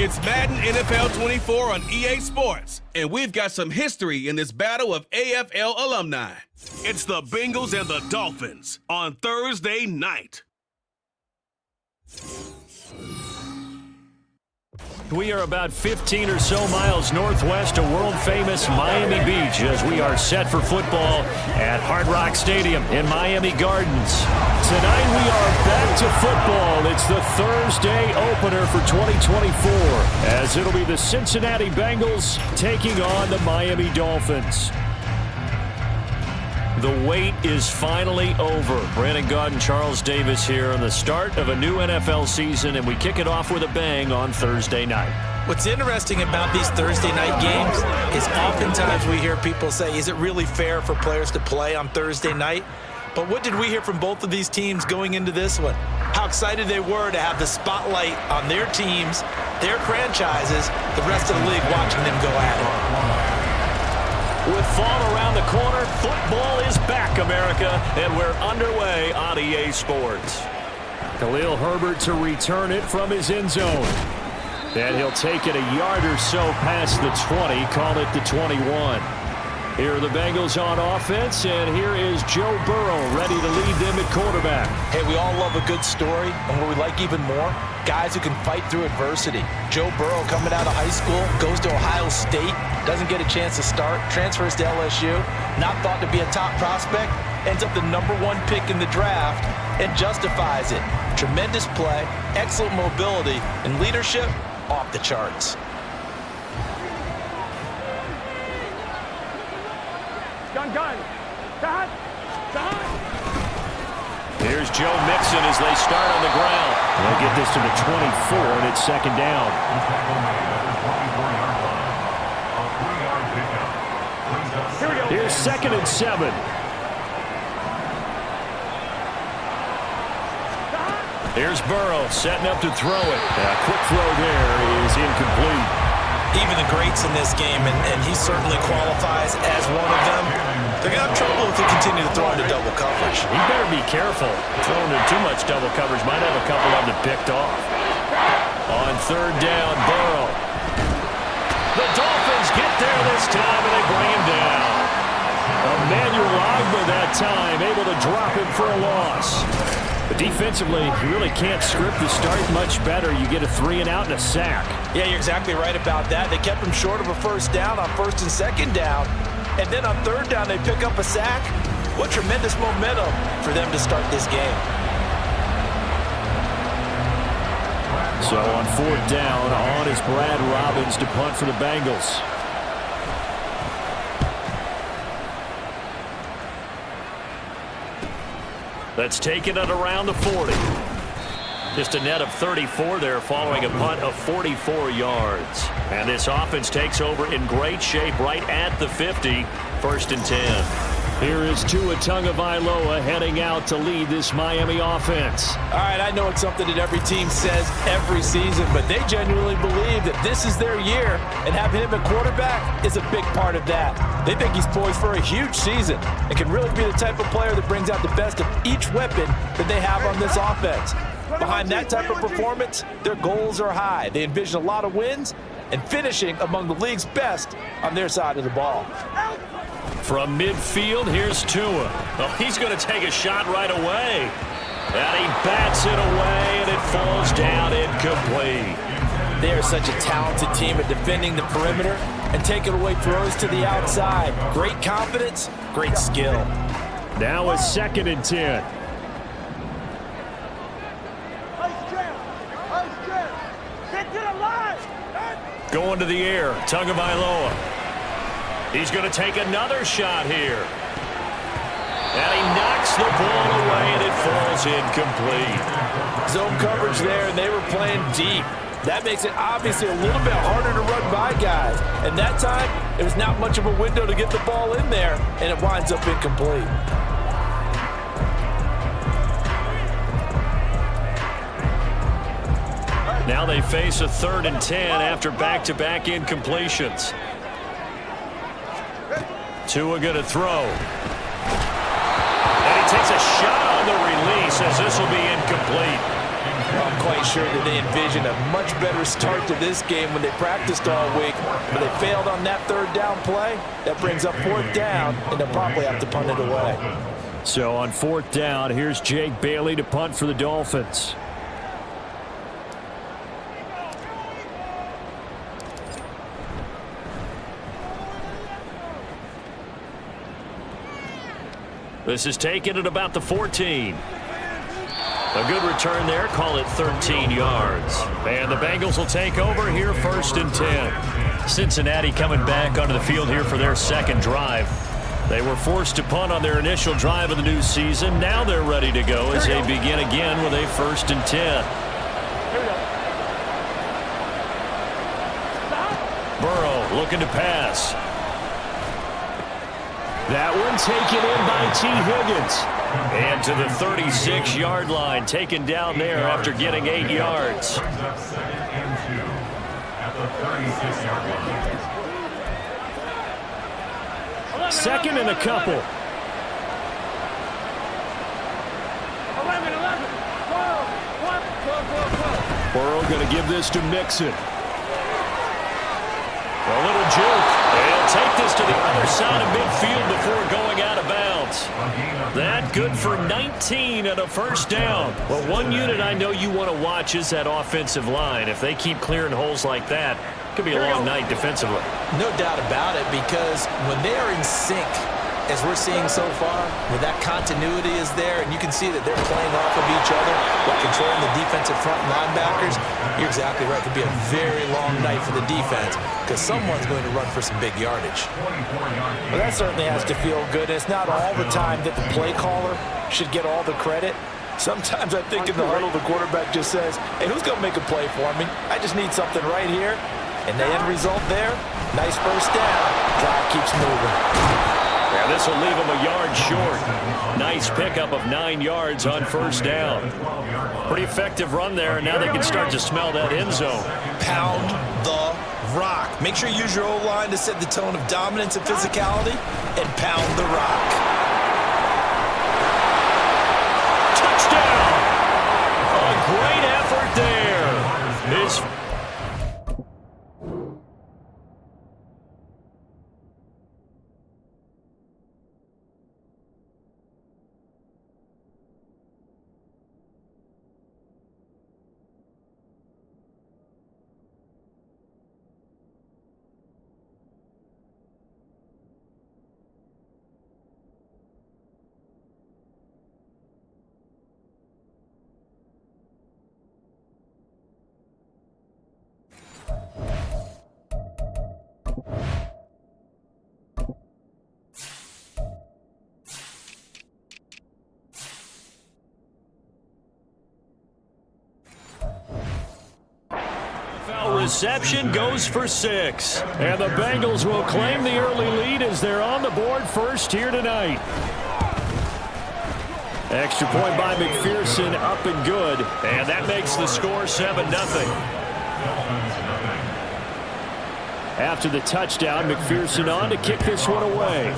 It's Madden NFL 24 on EA Sports, and we've got some history in this battle of AFL alumni. It's the Bengals and the Dolphins on Thursday night. We are about 15 or so miles northwest of world-famous Miami Beach as we are set for football at Hard Rock Stadium in Miami Gardens. Tonight we are back to football. It's the Thursday opener for 2024 as it'll be the Cincinnati Bengals taking on the Miami Dolphins. The wait is finally over. Brandon Gaud and Charles Davis here on the start of a new NFL season, and we kick it off with a bang on Thursday night. What's interesting about these Thursday night games is oftentimes we hear people say, is it really fair for players to play on Thursday night? But what did we hear from both of these teams going into this one? How excited they were to have the spotlight on their teams, their franchises, the rest of the league watching them go at it. With fall around the corner, football is back, America, and we're underway on EA Sports. Khalil Herbert to return it from his end zone. And he'll take it a yard or so past the 20, call it the 21. Here are the Bengals on offense, and here is Joe Burrow ready to lead them at quarterback. Hey, we all love a good story, and what we like even more, guys who can fight through adversity. Joe Burrow coming out of high school, goes to Ohio State, doesn't get a chance to start, transfers to LSU, not thought to be a top prospect, ends up the #1 pick in the draft, and justifies it. Tremendous play, excellent mobility, and leadership off the charts. Here's Joe Mixon as they start on the ground. They'll get this to the 24, and it's second down. Here's 2nd and 7. Here's Burrow setting up to throw it. A quick throw there is incomplete. Even the greats in this game, and he certainly qualifies as one of them, they're going to have trouble if they continue to throw into double coverage. He better be careful. Throwing in too much double coverage might have a couple of them picked off. On 3rd down, Burrow. The Dolphins get there this time, and they bring him down. Emmanuel Ogbah that time, able to drop him for a loss. But defensively, you really can't script the start much better. You get a 3-and-out and a sack. Yeah, you're exactly right about that. They kept him short of a first down on 1st and 2nd down. And then on 3rd down, they pick up a sack. What tremendous momentum for them to start this game. So on 4th down, on is Brad Robbins to punt for the Bengals. Let's take it at around the 40. Just a net of 34 there following a punt of 44 yards. And this offense takes over in great shape right at the 50, 1st and 10. Here is Tua Tagovailoa heading out to lead this Miami offense. All right, I know it's something that every team says every season, but they genuinely believe that this is their year, and having him at quarterback is a big part of that. They think he's poised for a huge season and can really be the type of player that brings out the best of each weapon that they have on this offense. Behind that type of performance, their goals are high. They envision a lot of wins and finishing among the league's best on their side of the ball. From midfield, here's Tua. Oh, he's going to take a shot right away. And he bats it away, and it falls down incomplete. They are such a talented team at defending the perimeter and taking away throws to the outside. Great confidence, great skill. Now it's 2nd and 10. Going to the air, Tagovailoa. He's going to take another shot here. And he knocks the ball away, and it falls incomplete. Zone coverage there, and they were playing deep. That makes it obviously a little bit harder to run by guys. And that time, it was not much of a window to get the ball in there, and it winds up incomplete. Now they face a 3rd and 10 after back-to-back incompletions. Tua going to throw. And he takes a shot on the release as this will be incomplete. I'm quite sure that they envisioned a much better start to this game when they practiced all week, but they failed on that third down play. That brings up fourth down, and they'll probably have to punt it away. So on fourth down, here's Jake Bailey to punt for the Dolphins. This is taken at about the 14. A good return there. Call it 13 yards. And the Bengals will take over here, 1st and 10. Cincinnati coming back onto the field here for their second drive. They were forced to punt on their initial drive of the new season. Now they're ready to go as they begin again with a 1st and 10. Burrow looking to pass. That one taken in by T. Higgins. And to the 36-yard line, taken down there after getting 8 yards. Second and a couple. 11. Burrow going to give this to Mixon. A little juke. They'll take this to the other side of midfield before going out of bounds. That good for 19 and a 1st down. Well, one unit I know you want to watch is that offensive line. If they keep clearing holes like that, it could be a long night defensively. No doubt about it, because when they are in sync, as we're seeing so far, where that continuity is there, and you can see that they're playing off of each other while controlling the defensive front linebackers, you're exactly right. It could be a very long night for the defense because someone's going to run for some big yardage. Well, that certainly has to feel good. It's not all the time that the play caller should get all the credit. Sometimes I think in the huddle, the quarterback just says, hey, who's going to make a play for me? I just need something right here. And the end result there, nice 1st down. Drive keeps moving. Yeah, this will leave him a yard short. Nice pickup of 9 yards on 1st down. Pretty effective run there, and now they can start to smell that end zone. Pound the rock. Make sure you use your O-line to set the tone of dominance and physicality, and pound the rock. Touchdown! A great effort there. His reception goes for 6. And the Bengals will claim the early lead as they're on the board first here tonight. Extra point by McPherson, up and good. And that makes the score 7-0. After the touchdown, McPherson on to kick this one away.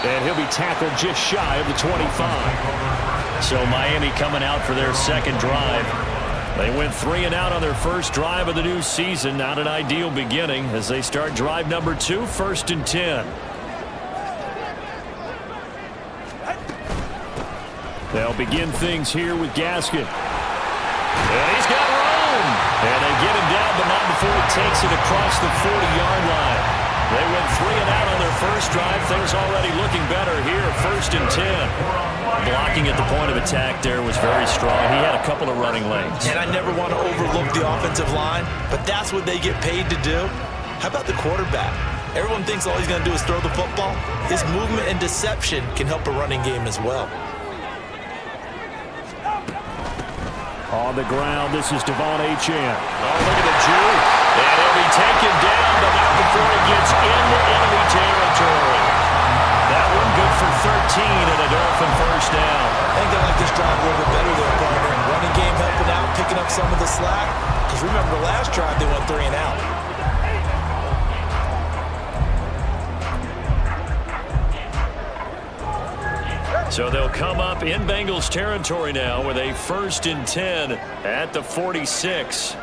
And he'll be tackled just shy of the 25. So Miami coming out for their second drive. They went 3 and out on their first drive of the new season. Not an ideal beginning as they start drive number 2, 1st and 10. They'll begin things here with Gaskin. And he's got room. And they get him down, but not before he takes it across the 40-yard line. They went 3 and out on their first drive. Things already looking better here, 1st and 10. Blocking at the point of attack there was very strong. He had a couple of running lanes. And I never want to overlook the offensive line, but that's what they get paid to do. How about the quarterback? Everyone thinks all he's going to do is throw the football. His movement and deception can help a running game as well. On the ground, this is Devon Achane. Oh, look at the juke. And he'll be taken down, but not before he gets into enemy territory. That one good for 13 and a Dolphin 1st down. I think they like this drive a little bit better there, partner. Running game helping out, picking up some of the slack. Because remember, the last drive they went 3 and out. So they'll come up in Bengals territory now with a 1st and 10 at the 46.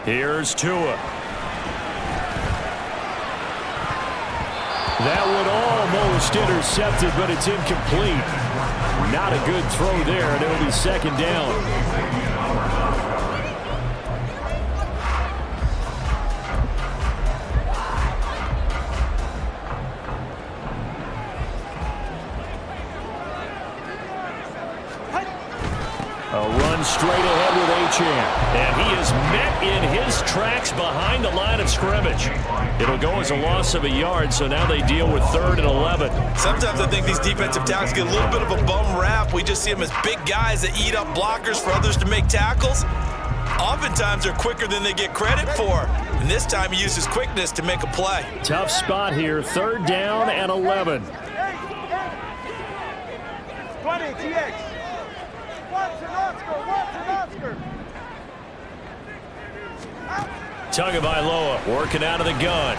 Here's Tua. That one almost intercepted, but it's incomplete. Not a good throw there, and it'll be 2nd down. A run straight ahead with Achane. And he is met in his tracks behind the line of scrimmage. It'll go as a loss of a yard, so now they deal with 3rd and 11. Sometimes I think these defensive tackles get a little bit of a bum rap. We just see them as big guys that eat up blockers for others to make tackles. Oftentimes they're quicker than they get credit for. And this time he uses quickness to make a play. Tough spot here. 3rd down and 11. 20, TX. Tagovailoa working out of the gun.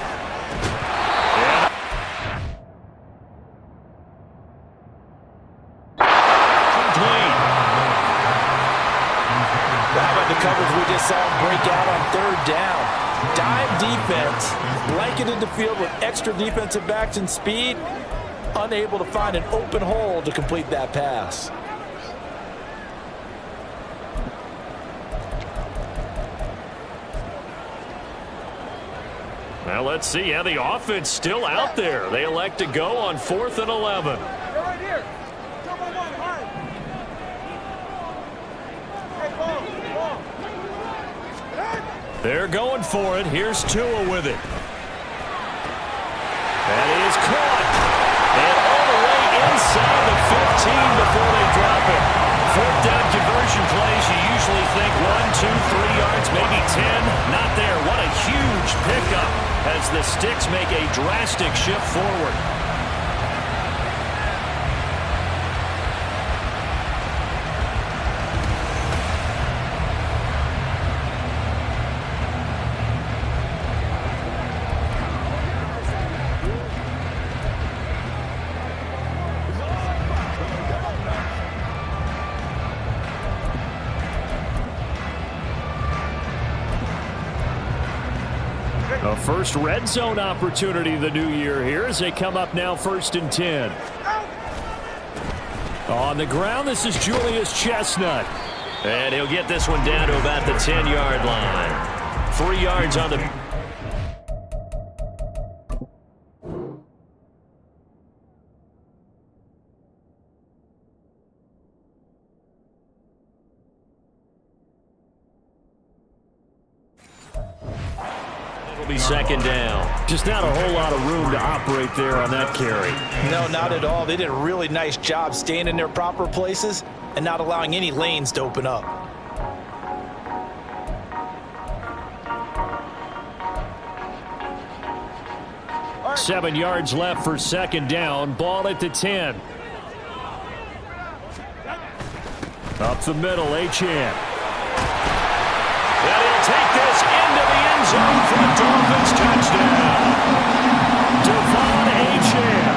Complete. How about the coverage we just saw him break out on 3rd down? Dime defense, blanketed the field with extra defensive backs and speed, unable to find an open hole to complete that pass. Well, let's see how the offense still out there. They elect to go on 4th and 11. Right here. Come on, hard. Hey, They're going for it. Here's Tua with it. That is caught. And all the way inside the 15 before they drop it. 4th down conversion plays, you usually think 1, 2, 3 yards, maybe 10. Not there. What a huge pickup as the Sticks make a drastic shift forward. A first red zone opportunity the new year here as they come up now 1st and 10. On the ground, this is Julius Chestnut. And he'll get this one down to about the 10-yard line. 3 yards on the... Be 2nd down. Just not a whole lot of room to operate there on that carry. No, not at all. They did a really nice job staying in their proper places and not allowing any lanes to open up. Right. 7 yards left for 2nd down. Ball at the 10. Up the middle, Achane. And he'll take this into the end zone for the Dolphins touchdown. Devon Achane,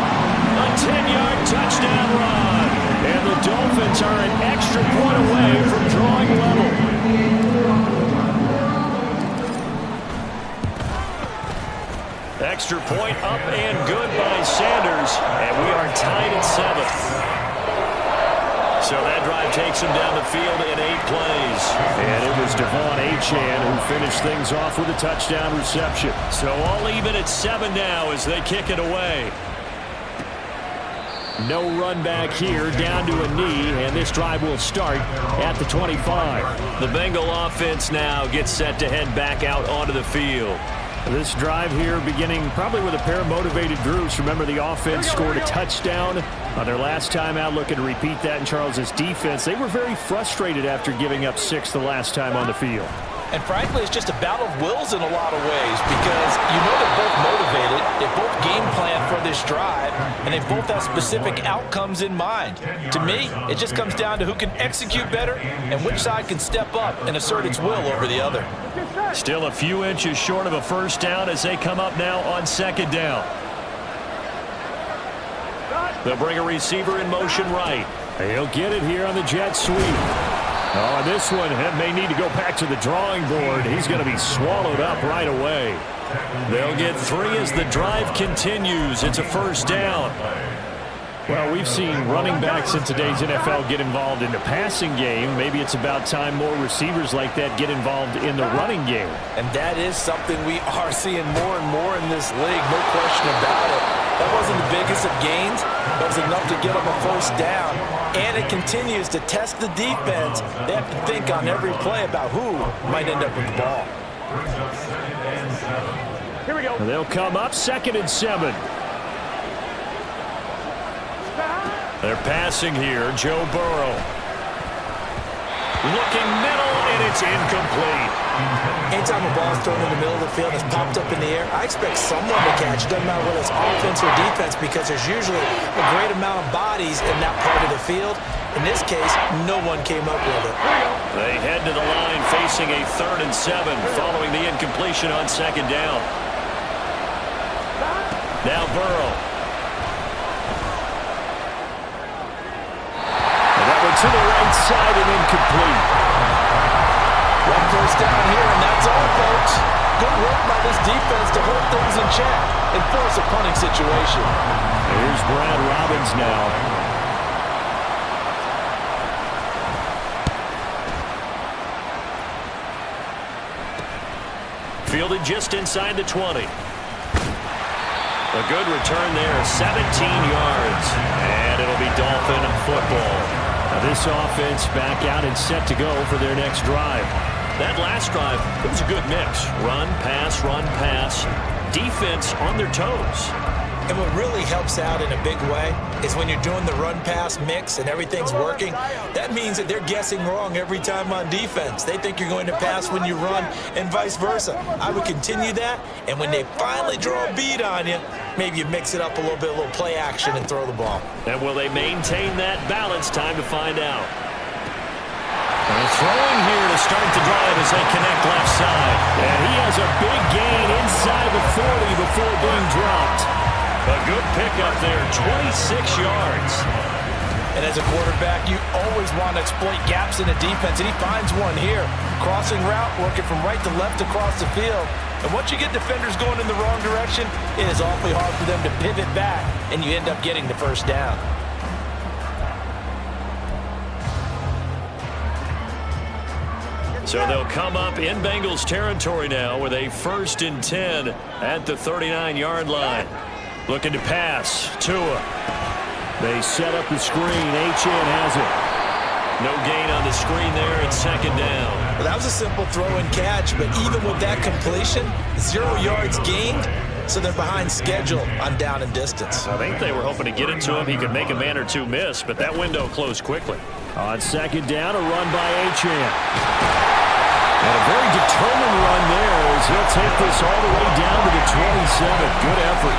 a 10-yard touchdown run. And the Dolphins are an extra point away from drawing level. Extra point up and good by Sanders. And we are tied at 7. So that drive takes him down the field in 8 plays. And it was Devon Achane who finished things off with a touchdown reception. So all even at 7 now as they kick it away. No run back here, down to a knee, and this drive will start at the 25. The Bengal offense now gets set to head back out onto the field. This drive here beginning probably with a pair of motivated groups. Remember, the offense scored a touchdown on their last time out. Looking to repeat that in Charles's defense. They were very frustrated after giving up 6 the last time on the field. And frankly, it's just a battle of wills in a lot of ways because you know they're both motivated, they both game plan for this drive, and they both have specific outcomes in mind. To me, it just comes down to who can execute better and which side can step up and assert its will over the other. Still a few inches short of a first down as they come up now on 2nd down. They'll bring a receiver in motion right. He'll get it here on the jet sweep. Oh, and this one may need to go back to the drawing board. He's going to be swallowed up right away. They'll get 3 as the drive continues. It's a first down. Well, we've seen running backs in today's NFL get involved in the passing game. Maybe it's about time more receivers like that get involved in the running game. And that is something we are seeing more and more in this league, no question about it. That wasn't the biggest of gains, but it was enough to get them a first down. And it continues to test the defense. They have to think on every play about who might end up with the ball. Here we go. They'll come up 2nd and 7. They're passing here. Joe Burrow. Looking middle, and it's incomplete. Anytime a ball is thrown in the middle of the field and it's popped up in the air, I expect someone to catch it. Doesn't matter whether it's offense or defense, because there's usually a great amount of bodies in that part of the field. In this case, no one came up with it. They head to the line facing a 3rd and 7 following the incompletion on 2nd down. Now Burrow. To the right side and incomplete. One first down here, and that's all, folks. Good work by this defense to hold things in check and force a punting situation. Here's Brad Robbins now. Fielded just inside the 20. A good return there, 17 yards. And it'll be Dolphin football. Now this offense back out and set to go for their next drive. That last drive, it was a good mix. Run, pass, defense on their toes. And what really helps out in a big way is when you're doing the run-pass mix and everything's working, that means that they're guessing wrong every time on defense. They think you're going to pass when you run and vice versa. I would continue that, and when they finally draw a beat on you, maybe you mix it up a little bit, a little play action, and throw the ball. And will they maintain that balance? Time to find out. And throwing here to start the drive as they connect left side. And he has a big gain inside the 40 before being dropped. A good pickup there, 26 yards. And as a quarterback, you always want to exploit gaps in the defense, and he finds one here. Crossing route, working from right to left across the field. And once you get defenders going in the wrong direction, it is awfully hard for them to pivot back, and you end up getting the first down. So they'll come up in Bengals territory now with a 1st and 10 at the 39-yard line. Looking to pass. Tua. They set up the screen. H.N. has it. No gain on the screen there. It's 2nd down. Well, that was a simple throw and catch, but even with that completion, 0 yards gained, so they're behind schedule on down and distance. I think they were hoping to get it to him. He could make a man or two miss, but that window closed quickly. On 2nd down, a run by H.N. And a very determined run there as he'll take this all the way down to the 27. Good effort.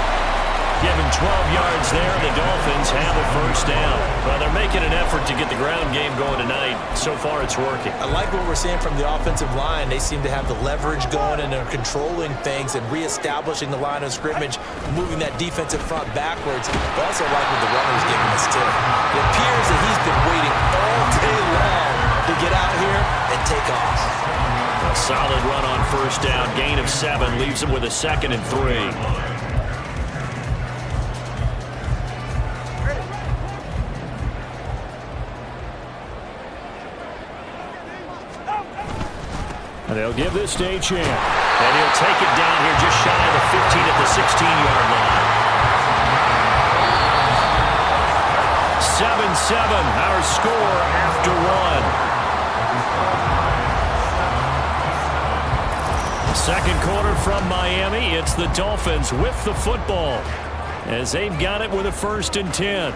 Give him 12 yards there. The Dolphins have a first down. Well, they're making an effort to get the ground game going tonight. So far, it's working. I like what we're seeing from the offensive line. They seem to have the leverage going, and they're controlling things and reestablishing the line of scrimmage, moving that defensive front backwards. But also like what the runner's giving us, too. It appears that he's been waiting all day long to get out here and take off. A solid run on first down. Gain of 7 leaves him with a 2nd and 3. And they'll give this to H.N. And he'll take it down here just shy of the 15 at the 16-yard line. 7-7, our score after 1. Second quarter from Miami. It's the Dolphins with the football as they've got it with a 1st and 10.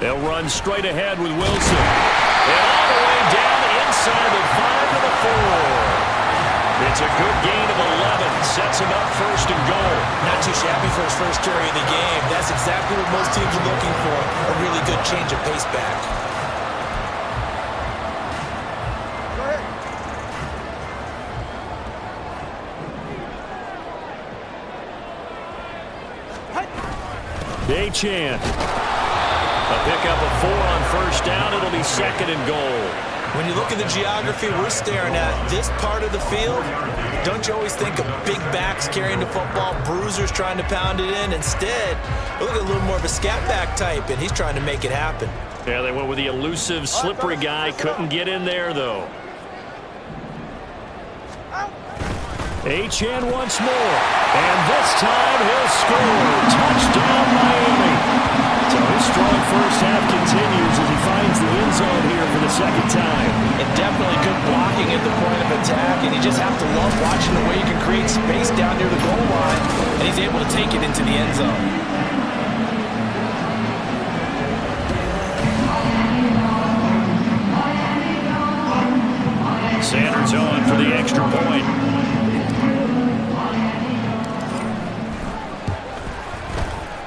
They'll run straight ahead with Wilson. And all the way down inside the 5 to the 4. It's a good gain of 11. Sets him up first and goal. Not too shabby for his first carry of the game. That's exactly what most teams are looking for. A really good change of pace back. Achane. A pickup of 4 on first down. It'll be second and goal. When you look at the geography we're staring at, this part of the field, don't you always think of big backs carrying the football, bruisers trying to pound it in? Instead, look at a little more of a scat back type, and he's trying to make it happen. Yeah, they went with the elusive, slippery guy. Couldn't get in there, though. Achane once more. And this time he'll score. Touchdown, Miami. So his strong first half continues as he finds the end zone here for the second time. And definitely good blocking at the point of attack, and you just have to love watching the way you can create space down near the goal line, and he's able to take it into the end zone. Sanders on for the extra point.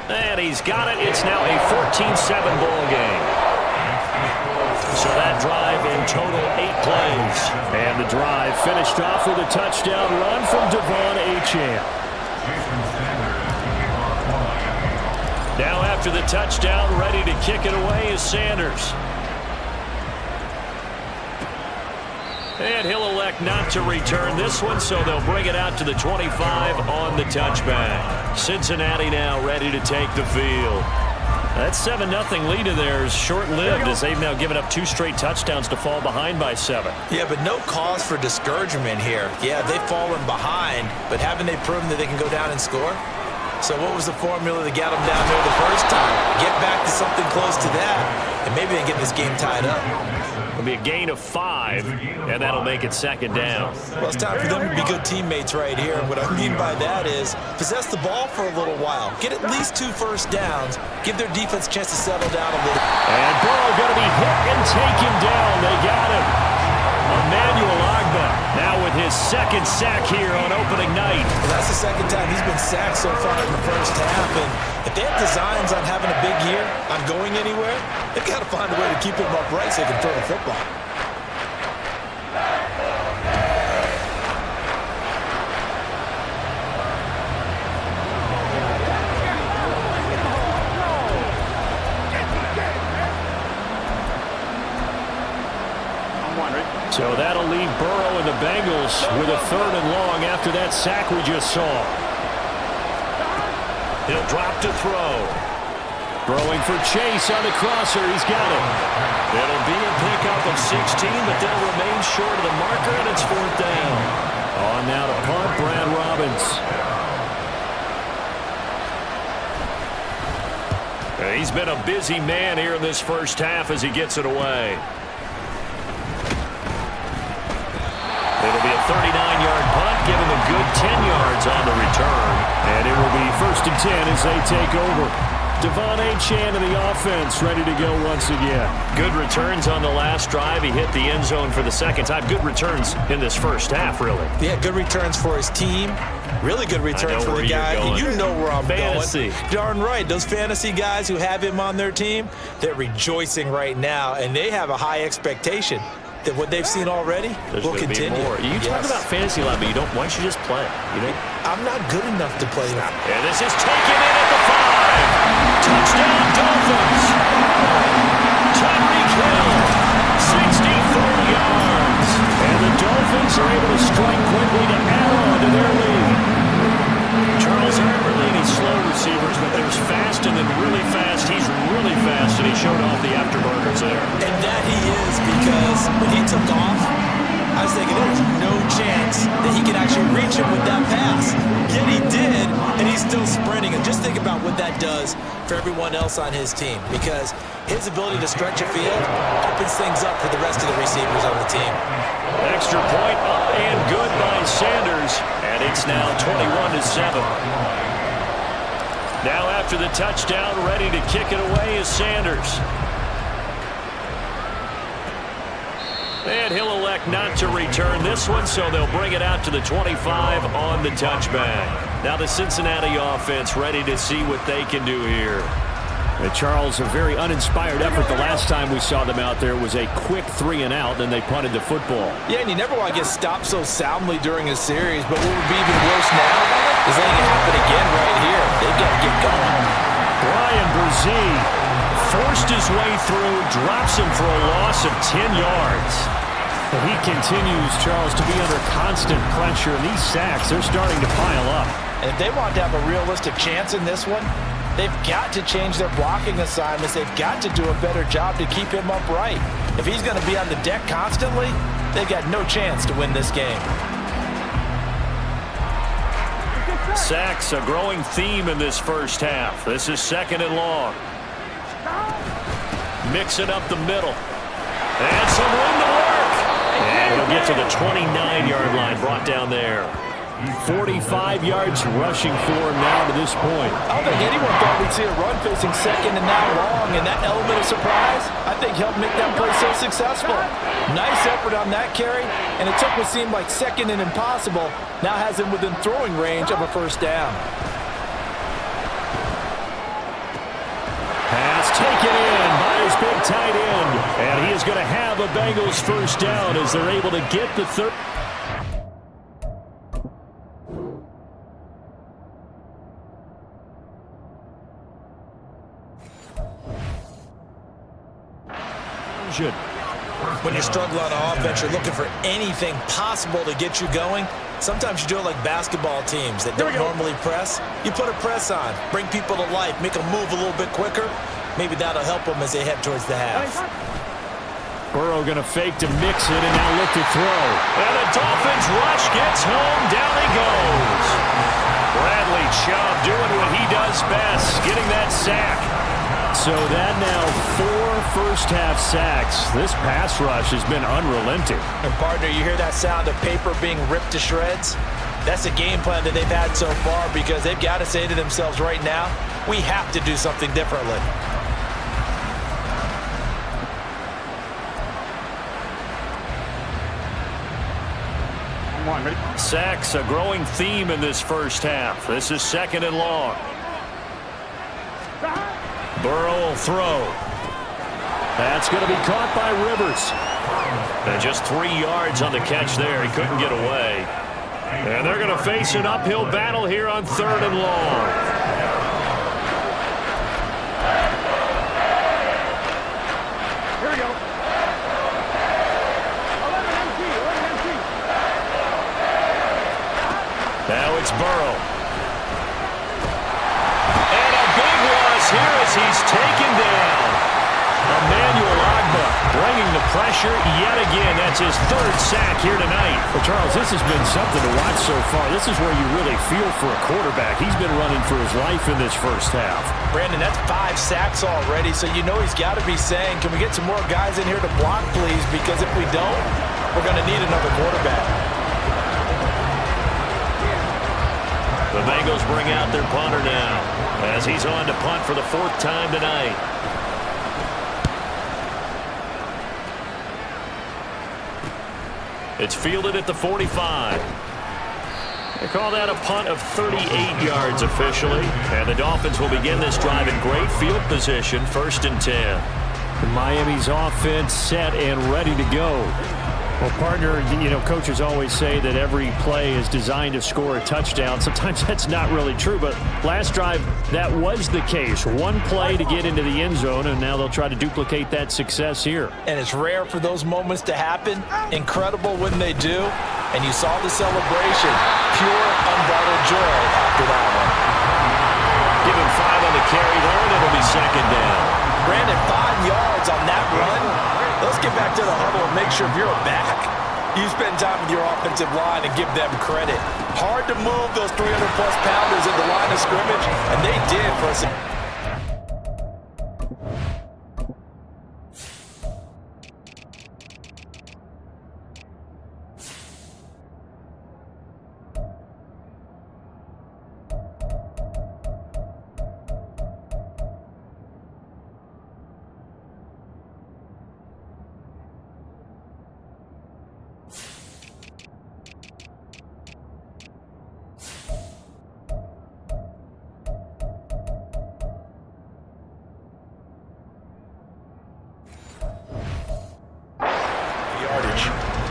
And he's got it. It's now a 14-7 ball game. So that drive in total 8 plays. And the drive finished off with a touchdown run from Achane. Now after the touchdown, ready to kick it away is Sanders. And he'll elect not to return this one, so they'll bring it out to the 25 on the touchback. Cincinnati now ready to take the field. That 7-0 lead of theirs short-lived as they've now given up 2 straight touchdowns to fall behind by 7. Yeah, but no cause for discouragement here. Yeah, they've fallen behind, but haven't they proven that they can go down and score? So what was the formula that got them down there the first time? Get back to something close to that, and maybe they get this game tied up. It'll be a gain of 5, and that'll make it second down. Well, it's time for them to be good teammates right here. And what I mean by that is possess the ball for a little while. Get at least 2 first downs. Give their defense a chance to settle down a little. And Burrow going to be hit and taken down. They got him. Emmanuel Agba now with his second sack here on opening night. Well, that's the second time he's been sacked so far in the first half. And if they have designs on having a big year, on going anywhere, they've got to find a way to keep him upright so they can throw the football. So that'll leave Burrow and the Bengals with a 3rd and long after that sack we just saw. He'll drop to throw. Throwing for Chase on the crosser. He's got it. It'll be a pickup of 16, but they'll remain short of the marker, and it's 4th down. On now to punt, Brad Robbins. He's been a busy man here in this first half as he gets it away. It'll be a 39-yard punt, give him a good 10 yards on the return. And it will be 1st and 10 as they take over. Achane in the offense, ready to go once again. Good returns on the last drive. He hit the end zone for the second time. Good returns in this first half, really. Yeah, good returns for his team. Really good returns for the guy. You know where I'm fantasy. Going. Darn right. Those fantasy guys who have him on their team, they're rejoicing right now, and they have a high expectation that what they've seen already will continue. More. You talk about fantasy a lot, but you don't. Why don't you just play? You know, I'm not good enough to play. And this is taken in at the 5. Touchdown Dolphins. Tyreek Hill, 64 yards. And the Dolphins are able to strike quickly to add on to their lead. Charles aren't really any slow receivers, but there's fast and then really fast. He's really fast, and he showed off the afterburners there. And that he is, because when he took off, I was thinking there was no chance that he could actually reach him with that pass. Yet he did, and he's still sprinting. And just think about what that does for everyone else on his team, because his ability to stretch a field opens things up for the rest of the receivers on the team. Extra point up and good by Sanders, and it's now 21-7. Now after the touchdown, ready to kick it away is Sanders. And he'll elect not to return this one, so they'll bring it out to the 25 on the touchback. Now the Cincinnati offense ready to see what they can do here. Charles, a very uninspired effort the last time we saw them out there. It was a quick 3-and-out, then they punted the football. Yeah, and you never want to get stopped so soundly during a series, but what would be even worse now is letting it happen again right here. They've got to get going. Brian Brzee forced his way through, drops him for a loss of 10 yards. And he continues, Charles, to be under constant pressure. And these sacks, they're starting to pile up. And if they want to have a realistic chance in this one, they've got to change their blocking assignments. They've got to do a better job to keep him upright. If he's going to be on the deck constantly, they've got no chance to win this game. Sacks, a growing theme in this first half. This is 2nd and long. Mixing up the middle. And some room to work. And he'll get to the 29-yard line, brought down there. 45 yards rushing for him now to this point. I don't think anyone thought we'd see a run facing 2nd and now long, and that element of surprise, I think, helped make that play so successful. Nice effort on that carry, and it took what seemed like 2nd and impossible, now has him within throwing range of a first down. Pass taken in by his big tight end, and he is going to have a Bengals first down as they're able to get the third. When you struggle on offense, you're looking for anything possible to get you going. Sometimes you do it like basketball teams that don't normally press. You put a press on, bring people to life, make them move a little bit quicker. Maybe that'll help them as they head towards the half. Burrow going to fake to mix it and now look to throw. And the Dolphins rush gets home. Down he goes. Bradley Chubb doing what he does best, getting that sack. So that now 4 first-half sacks. This pass rush has been unrelenting. And partner, you hear that sound of paper being ripped to shreds? That's a game plan that they've had so far because they've got to say to themselves right now, we have to do something differently. Sacks, a growing theme in this first half. This is 2nd and long. Burrow will throw. That's going to be caught by Rivers. And just 3 yards on the catch there. He couldn't get away. And they're going to face an uphill battle here on 3rd and long. Here we go. 11 MT. Now it's Burrow. And a big loss here as he's taken down. Emmanuel Agba bringing the pressure yet again. That's his 3rd sack here tonight. Well, Charles, this has been something to watch so far. This is where you really feel for a quarterback. He's been running for his life in this first half. Brandon, that's 5 sacks already, so you know he's got to be saying, can we get some more guys in here to block, please? Because if we don't, we're going to need another quarterback. The Bengals bring out their punter now as he's on to punt for the 4th time tonight. It's fielded at the 45. They call that a punt of 38 yards officially. And the Dolphins will begin this drive in great field position, 1st and 10. Miami's offense set and ready to go. Well, partner, you know, coaches always say that every play is designed to score a touchdown. Sometimes that's not really true, but last drive, that was the case. One play to get into the end zone, and now they'll try to duplicate that success here. And it's rare for those moments to happen. Incredible when they do. And you saw the celebration. Pure, unbridled joy after that one. Give him 5 on the carry there, and it'll be 2nd down. Brandon, 5 yards on that run. Let's get back to the huddle and make sure you're back. You spend time with your offensive line and give them credit. Hard to move those 300-plus pounders at the line of scrimmage, and they did for us.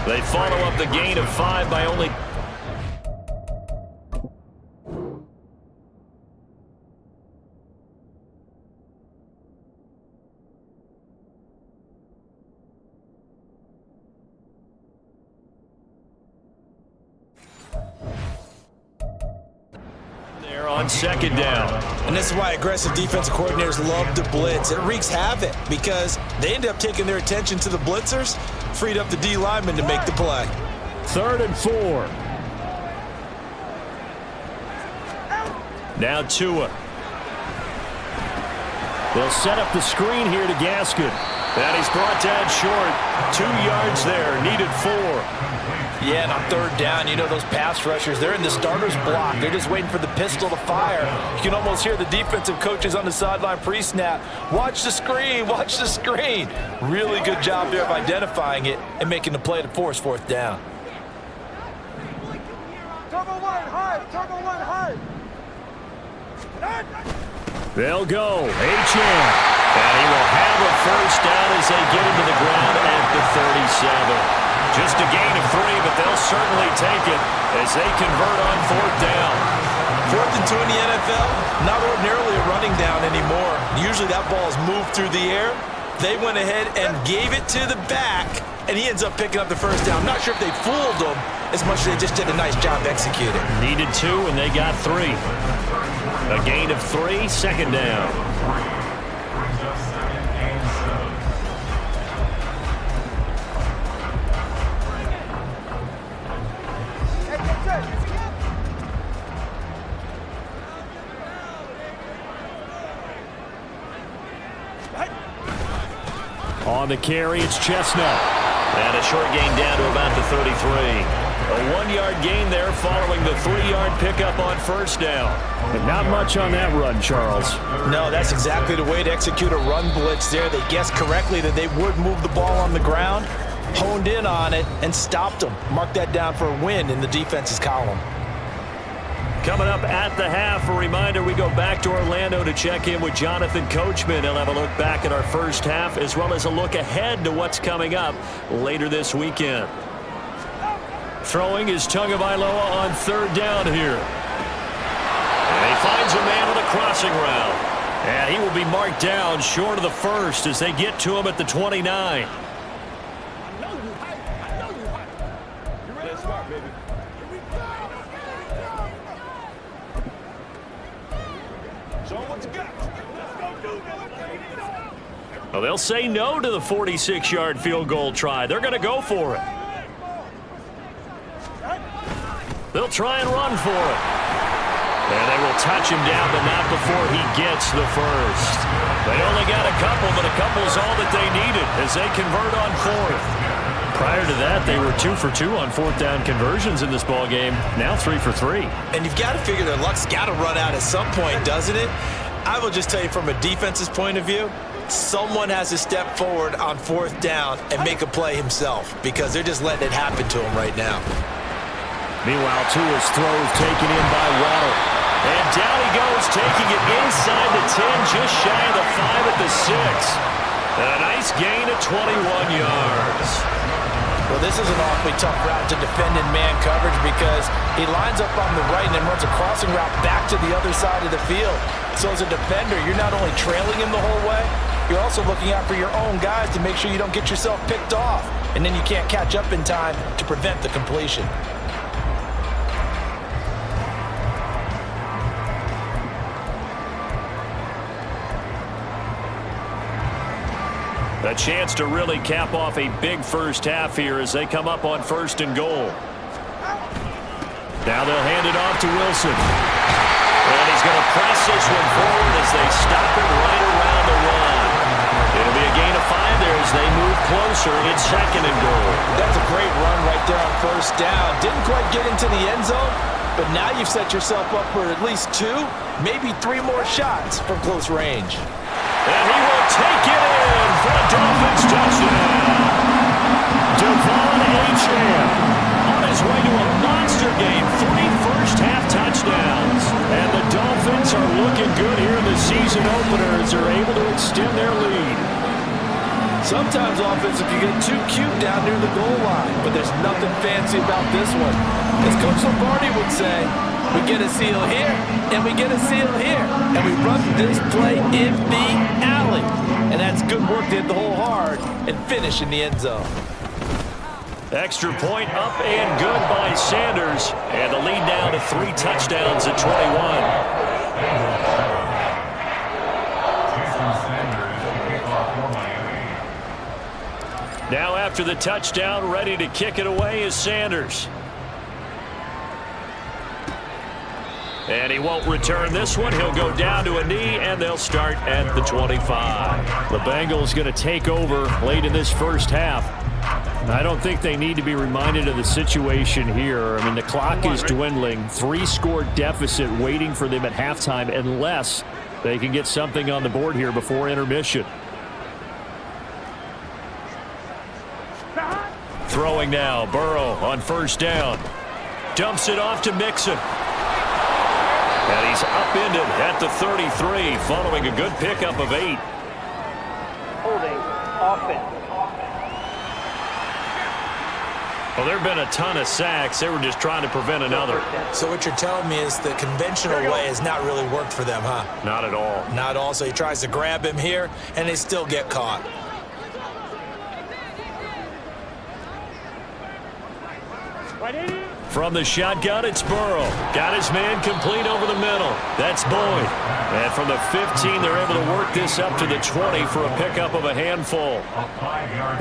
They follow up the gain of 5 by only... on second down. And this is why aggressive defensive coordinators love to blitz. It wreaks havoc because they end up taking their attention to the blitzers, freed up the D lineman to make the play. 3rd and 4. Now Tua. They'll set up the screen here to Gaskin. And he's brought down short. 2 yards there, needed 4. Yeah, and on 3rd down, you know those pass rushers, they're in the starter's block. They're just waiting for the pistol to fire. You can almost hear the defensive coaches on the sideline pre-snap. Watch the screen, watch the screen. Really good job there of identifying it and making the play to force 4th down. Turbo one, high, turbo one, high. They'll go. Achane. And he will have a 1st down as they get into the ground at the 37. Just a gain of 3, but they'll certainly take it as they convert on 4th down. 4th and 2 in the NFL, not ordinarily a running down anymore. Usually that ball is moved through the air. They went ahead and gave it to the back, and he ends up picking up the 1st down. I'm not sure if they fooled him as much as they just did a nice job executing. Needed 2, and they got 3. A gain of 3, 2nd down. On the carry, it's Chestnut. And a short gain down to about the 33. A 1-yard gain there following the 3-yard pickup on 1st down. But not much on that run, Charles. No, that's exactly the way to execute a run blitz there. They guessed correctly that they would move the ball on the ground, honed in on it, and stopped them. Mark that down for a win in the defense's column. Coming up at the half, a reminder, we go back to Orlando to check in with Jonathan Coachman. He'll have a look back at our first half as well as a look ahead to what's coming up later this weekend. Throwing is Tagovailoa on 3rd down here. And he finds a man with a crossing route. And he will be marked down short of the 1st as they get to him at the 29. Well, they'll say no to the 46-yard field goal try. They're going to go for it. They'll try and run for it. And they will touch him down, but not before he gets the 1st. They only got a couple, but a couple is all that they needed as they convert on 4th. Prior to that, they were 2 for 2 on 4th down conversions in this ballgame. Now 3 for 3. And you've got to figure their luck's got to run out at some point, doesn't it? I will just tell you from a defense's point of view, someone has to step forward on 4th down and make a play himself because they're just letting it happen to him right now. Meanwhile, Tua's throw is taken in by Waddle. And down he goes, taking it inside the 10, just shy of the 5 at the 6. And a nice gain of 21 yards. Well, this is an awfully tough route to defend in man coverage because he lines up on the right and then runs a crossing route back to the other side of the field. So as a defender, you're not only trailing him the whole way, you're also looking out for your own guys to make sure you don't get yourself picked off. And then you can't catch up in time to prevent the completion. A chance to really cap off a big first half here as they come up on 1st and goal. Now they'll hand it off to Wilson. And he's going to press this one forward as they stop it right around the run. It'll be a gain of 5 there as they move closer. It's 2nd and goal. That's a great run right there on 1st down. Didn't quite get into the end zone, but now you've set yourself up for at least 2, maybe 3 more shots from close range. And he will take it in for a Dolphins touchdown. Devon Achane on his way to a monster game. 3 first-half touchdowns. And the Dolphins are looking good here in the season opener as they're able to extend their lead. Sometimes offense, if you get too cute down near the goal line, but there's nothing fancy about this one. As Coach Lombardi would say, we get a seal here, and we get a seal here, and we run this play in the alley. And that's good work to hit the hole hard and finish in the end zone. Extra point up and good by Sanders. And the lead now to 3 touchdowns at 21. Now after the touchdown, ready to kick it away is Sanders. And he won't return this one. He'll go down to a knee, and they'll start at the 25. The Bengals going to take over late in this first half. I don't think they need to be reminded of the situation here. I mean, the clock is dwindling. 3-score deficit waiting for them at halftime unless they can get something on the board here before intermission. Throwing now, Burrow on first down. Dumps it off to Mixon. And he's upended at the 33, following a good pickup of 8. Holding offense. Well, there have been a ton of sacks. They were just trying to prevent another. So what you're telling me is the conventional way has not really worked for them, huh? Not at all. Not at all. So he tries to grab him here, and they still get caught. From the shotgun, it's Burrow. Got his man complete over the middle. That's Boyd. And from the 15, they're able to work this up to the 20 for a pickup of a handful.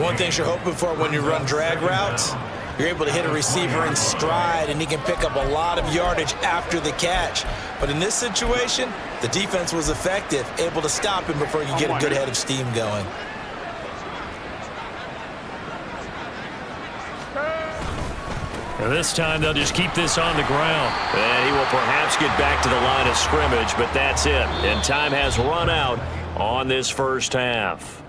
One thing you're hoping for when you run drag routes, you're able to hit a receiver in stride, and he can pick up a lot of yardage after the catch. But in this situation, the defense was effective, able to stop him before you get a good head of steam going. And this time they'll just keep this on the ground. And he will perhaps get back to the line of scrimmage, but that's it. And time has run out on this first half.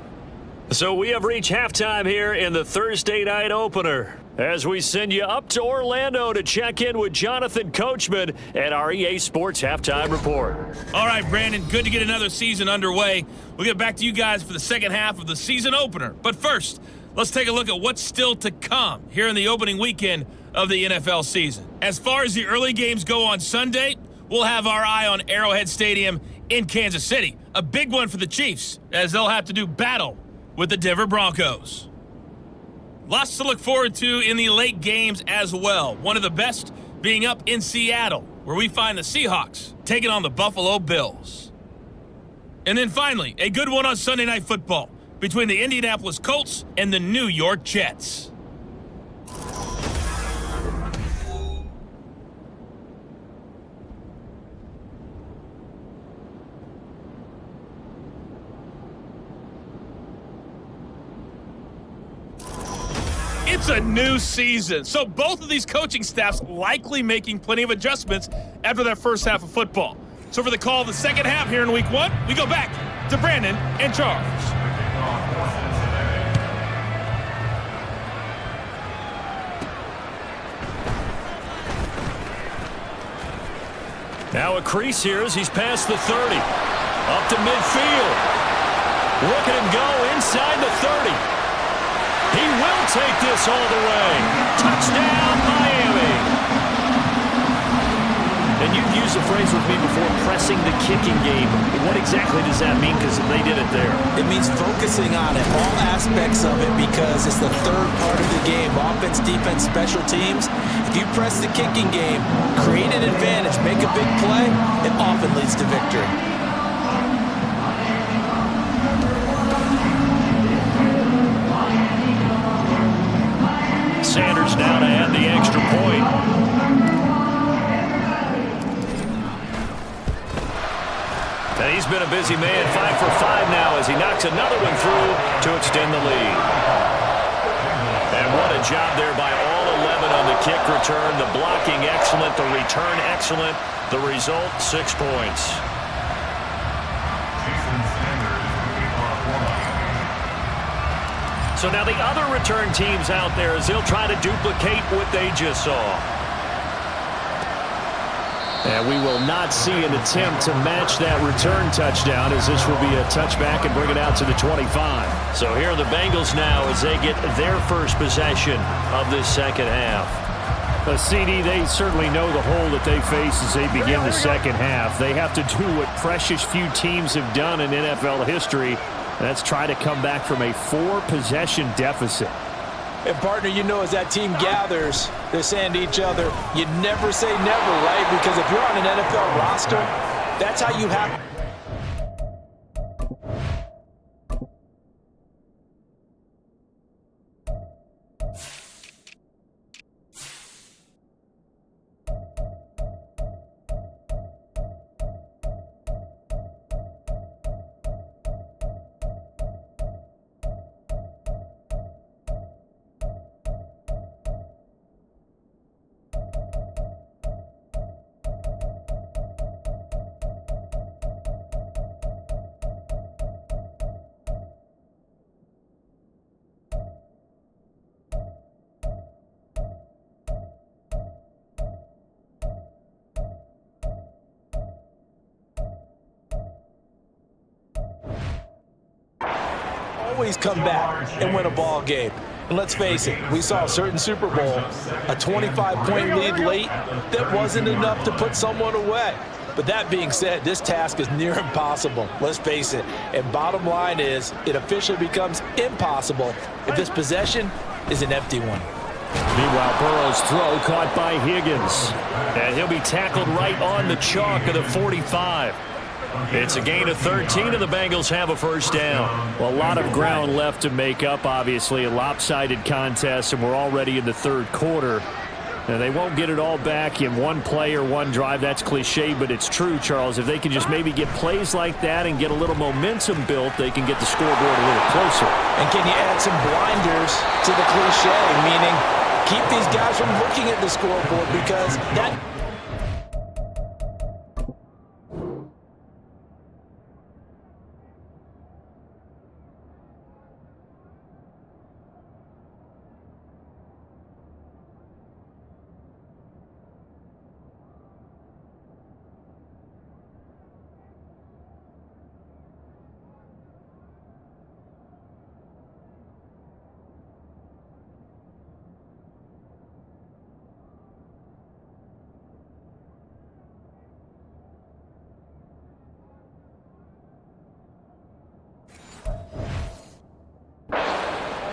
So we have reached halftime here in the Thursday night opener, as we send you up to Orlando to check in with Jonathan Coachman at our EA Sports Halftime Report. All right, Brandon, good to get another season underway. We'll get back to you guys for the second half of the season opener. But first, let's take a look at what's still to come here in the opening weekend of the NFL season. As far as the early games go on Sunday, we'll have our eye on Arrowhead Stadium in Kansas City. A big one for the Chiefs, as they'll have to do battle with the Denver Broncos. Lots to look forward to in the late games as well. One of the best being up in Seattle, where we find the Seahawks taking on the Buffalo Bills. And then finally, a good one on Sunday Night Football between the Indianapolis Colts and the New York Jets. It's a new season, so both of these coaching staffs likely making plenty of adjustments after their first half of football. So for the call of the second half here in Week 1, we go back to Brandon and Charles. Now a crease here as he's past the 30. Up to midfield. Look at him go inside the 30. He will take this all the way. Touchdown, Miami. And you've used the phrase with me before, pressing the kicking game. What exactly does that mean? Because they did it there. It means focusing on it, all aspects of it, because it's the third part of the game. Offense, defense, special teams. If you press the kicking game, create an advantage, make a big play, it often leads to victory. Sanders now to add the extra point. And he's been a busy man, 5 for 5 now as he knocks another one through to extend the lead. And what a job there by all 11 on the kick return. The blocking excellent, the return excellent. The result, 6 points. So now the other return teams out there as they'll try to duplicate what they just saw. And we will not see an attempt to match that return touchdown, as this will be a touchback and bring it out to the 25. So here are the Bengals now as they get their first possession of this second half. CD, they certainly know the hole that they face as they begin the second half. They have to do what precious few teams have done in NFL history. That's try to come back from a 4-possession deficit. And, partner, you know, as that team gathers, they're saying to each other, you never say never, right? Because if you're on an NFL roster, that's how you have. Always come back and win a ball game. And let's face it, we saw a certain Super Bowl, a 25-point lead late that wasn't enough to put someone away. But that being said, this task is near impossible. Let's face it. And bottom line is, it officially becomes impossible if this possession is an empty one. Meanwhile, Burrow's throw caught by Higgins. And he'll be tackled right on the chalk of the 45. It's a gain of 13, and the Bengals have a first down. Well, a lot of ground left to make up, obviously. A lopsided contest, and we're already in the third quarter. And they won't get it all back in one play or one drive. That's cliche, but it's true, Charles. If they can just maybe get plays like that and get a little momentum built, they can get the scoreboard a little closer. And can you add some blinders to the cliche, meaning keep these guys from looking at the scoreboard, because that...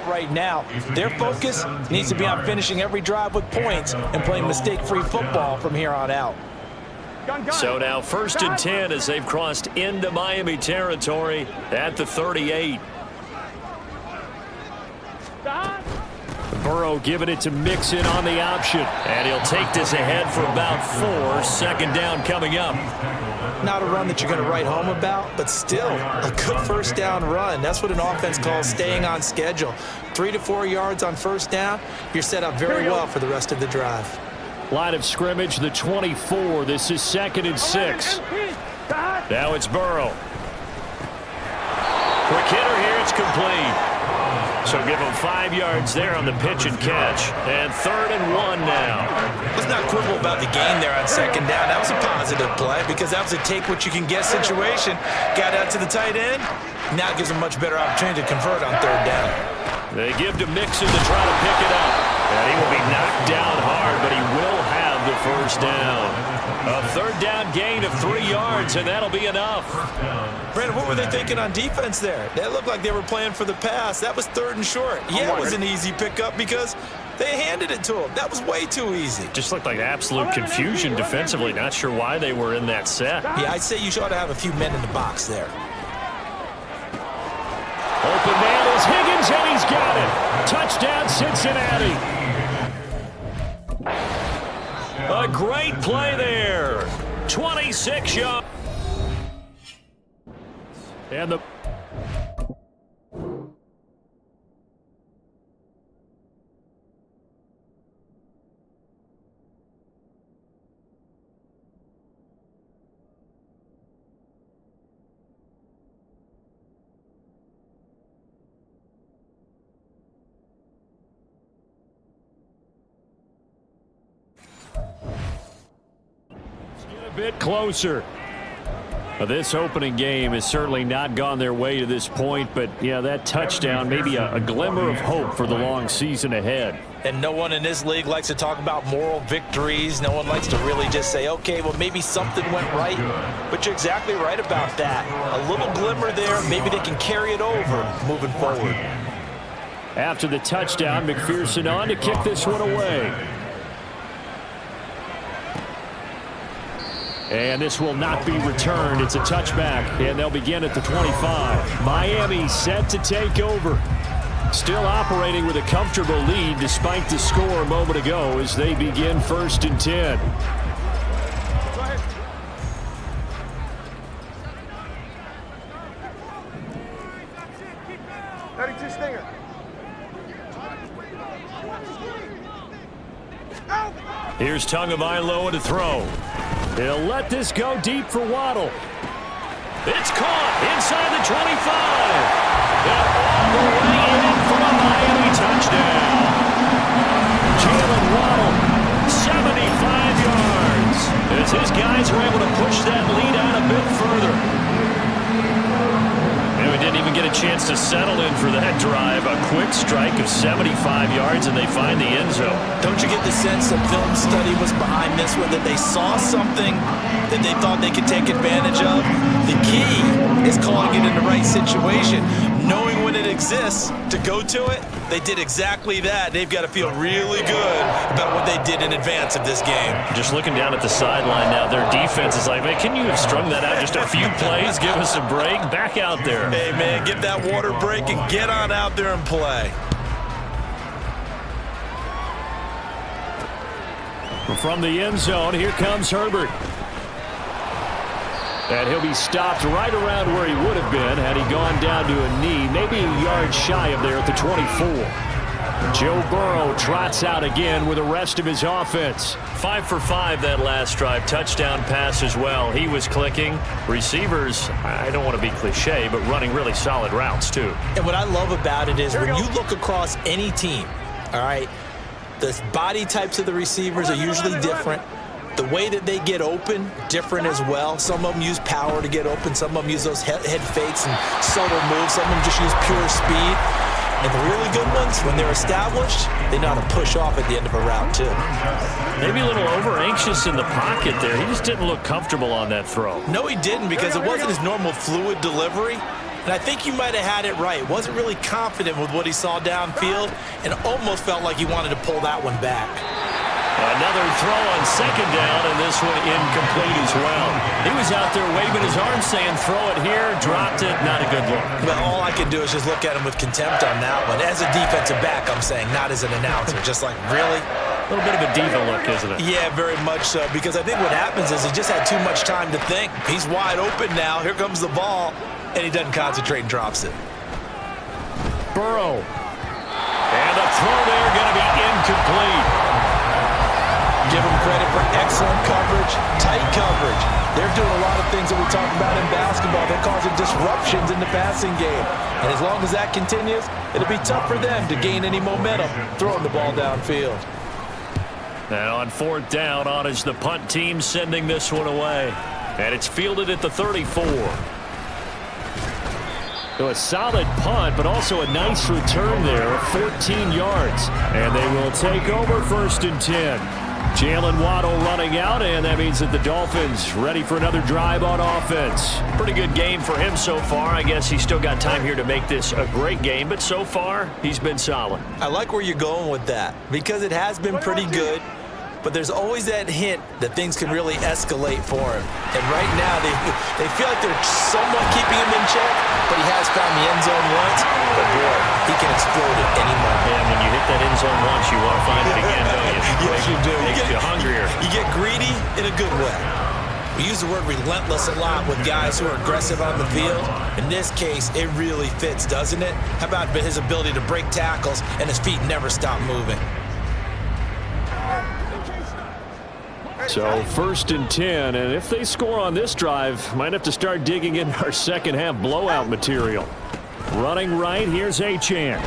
Right now, their focus needs to be on finishing every drive with points and playing mistake-free football from here on out. So now 1st and 10 as they've crossed into Miami territory at the 38. Burrow giving it to Mixon on the option. And he'll take this ahead for about 4. 2nd down coming up. Not a run that you're going to write home about, but still a good first down run. That's what an offense calls staying on schedule. 3 to 4 yards on first down, you're set up very well for the rest of the drive. Line of scrimmage, the 24. This is 2nd and 6. Now it's Burrow. Quick hitter here, it's complete. So give him 5 yards there on the pitch and catch. And 3rd and 1 now. Let's not quibble about the gain there on 2nd down. That was a positive play because that was a take-what-you-can-get situation. Got out to the tight end. Now it gives them a much better opportunity to convert on 3rd down. They give to Mixon to try to pick it up. And he will be knocked down hard, but he will have the first down. A 3rd down gain of 3 yards, and that'll be enough. Brandon, what were they thinking on defense there? That looked like they were playing for the pass. That was 3rd and short. Yeah, it was an easy pickup because they handed it to him. That was way too easy. Just looked like absolute confusion defensively. Not sure why they were in that set. Yeah, I'd say you should have a few men in the box there. Open man is Higgins, and he's got it. Touchdown, Cincinnati. A great play there. 26 yards. And the bit closer. This opening game has certainly not gone their way to this point, but yeah, that touchdown, maybe a glimmer of hope for the long season ahead. And no one in this league likes to talk about moral victories. No one likes to really just say, okay, well, maybe something went right. But you're exactly right about that. A little glimmer there. Maybe they can carry it over moving forward. After the touchdown, McPherson on to kick this one away. And this will not be returned. It's a touchback, and they'll begin at the 25. Miami set to take over. Still operating with a comfortable lead despite the score a moment ago as they begin 1st and 10. Here's Tagovailoa to throw. He'll let this go deep for Waddle. It's caught inside the 25. And all the way in for a Miami touchdown. Jalen Waddle, 75 yards. As his guys are able to push that lead out a bit further. And we didn't even get a chance to settle in for that drive. A quick strike of 75 yards, and they find the end zone. Don't you get the sense that film study was behind this one, that they saw something that they thought they could take advantage of? The key is calling it in the right situation, knowing when it exists to go to it. They did exactly that. They've got to feel really good about what they did in advance of this game. Just looking down at the sideline now, their defense is like, man, can you have strung that out just a few plays? Give us a break. Back out there. Hey, man, get that water break and get on out there and play. From the end zone, here comes Herbert. And he'll be stopped right around where he would have been had he gone down to a knee, maybe a yard shy of there at the 24. Joe Burrow trots out again with the rest of his offense. 5 for 5 that last drive. Touchdown pass as well. He was clicking. Receivers, I don't want to be cliche, but running really solid routes too. And what I love about it is when you look across any team, all right, the body types of the receivers are usually different. The way that they get open, different as well. Some of them use power to get open. Some of them use those head fakes and subtle moves. Some of them just use pure speed. And the really good ones, when they're established, they know how to push off at the end of a route, too. Maybe a little over-anxious in the pocket there. He just didn't look comfortable on that throw. No, he didn't, because it wasn't his normal fluid delivery. And I think you might have had it right. Wasn't really confident with what he saw downfield and almost felt like he wanted to pull that one back. Another throw on 2nd down, and this one incomplete as well. He was out there waving his arm saying, throw it here, dropped it, not a good look. Well, all I can do is just look at him with contempt on that one. As a defensive back, I'm saying, not as an announcer. Just like, really? A little bit of a diva look, isn't it? Yeah, very much so, because I think what happens is he just had too much time to think. He's wide open now. Here comes the ball, and he doesn't concentrate and drops it. Burrow. And a throw there going to be incomplete. Give them credit for excellent coverage, tight coverage. They're doing a lot of things that we talk about in basketball. They're causing disruptions in the passing game. And as long as that continues, it'll be tough for them to gain any momentum throwing the ball downfield. Now on 4th down, on is the punt team sending this one away. And it's fielded at the 34. So a solid punt, but also a nice return there of 14 yards. And they will take over 1st and 10. Jalen Waddle running out, and that means that the Dolphins ready for another drive on offense. Pretty good game for him so far. I guess he's still got time here to make this a great game, but so far, he's been solid. I like where you're going with that, because it has been pretty good, but there's always that hint that things can really escalate for him. And right now, they feel like they're somewhat keeping him in check, but he has found the end zone once. But boy, he can explode at any moment. Yeah, when you hit that end zone once, you want to find it again, don't you? Yes, you do. Makes you hungrier. You get greedy in a good way. We use the word relentless a lot with guys who are aggressive on the field. In this case, it really fits, doesn't it? How about his ability to break tackles and his feet never stop moving? So 1st and 10, and if they score on this drive, might have to start digging in our second half blowout material. Running right, here's Achane.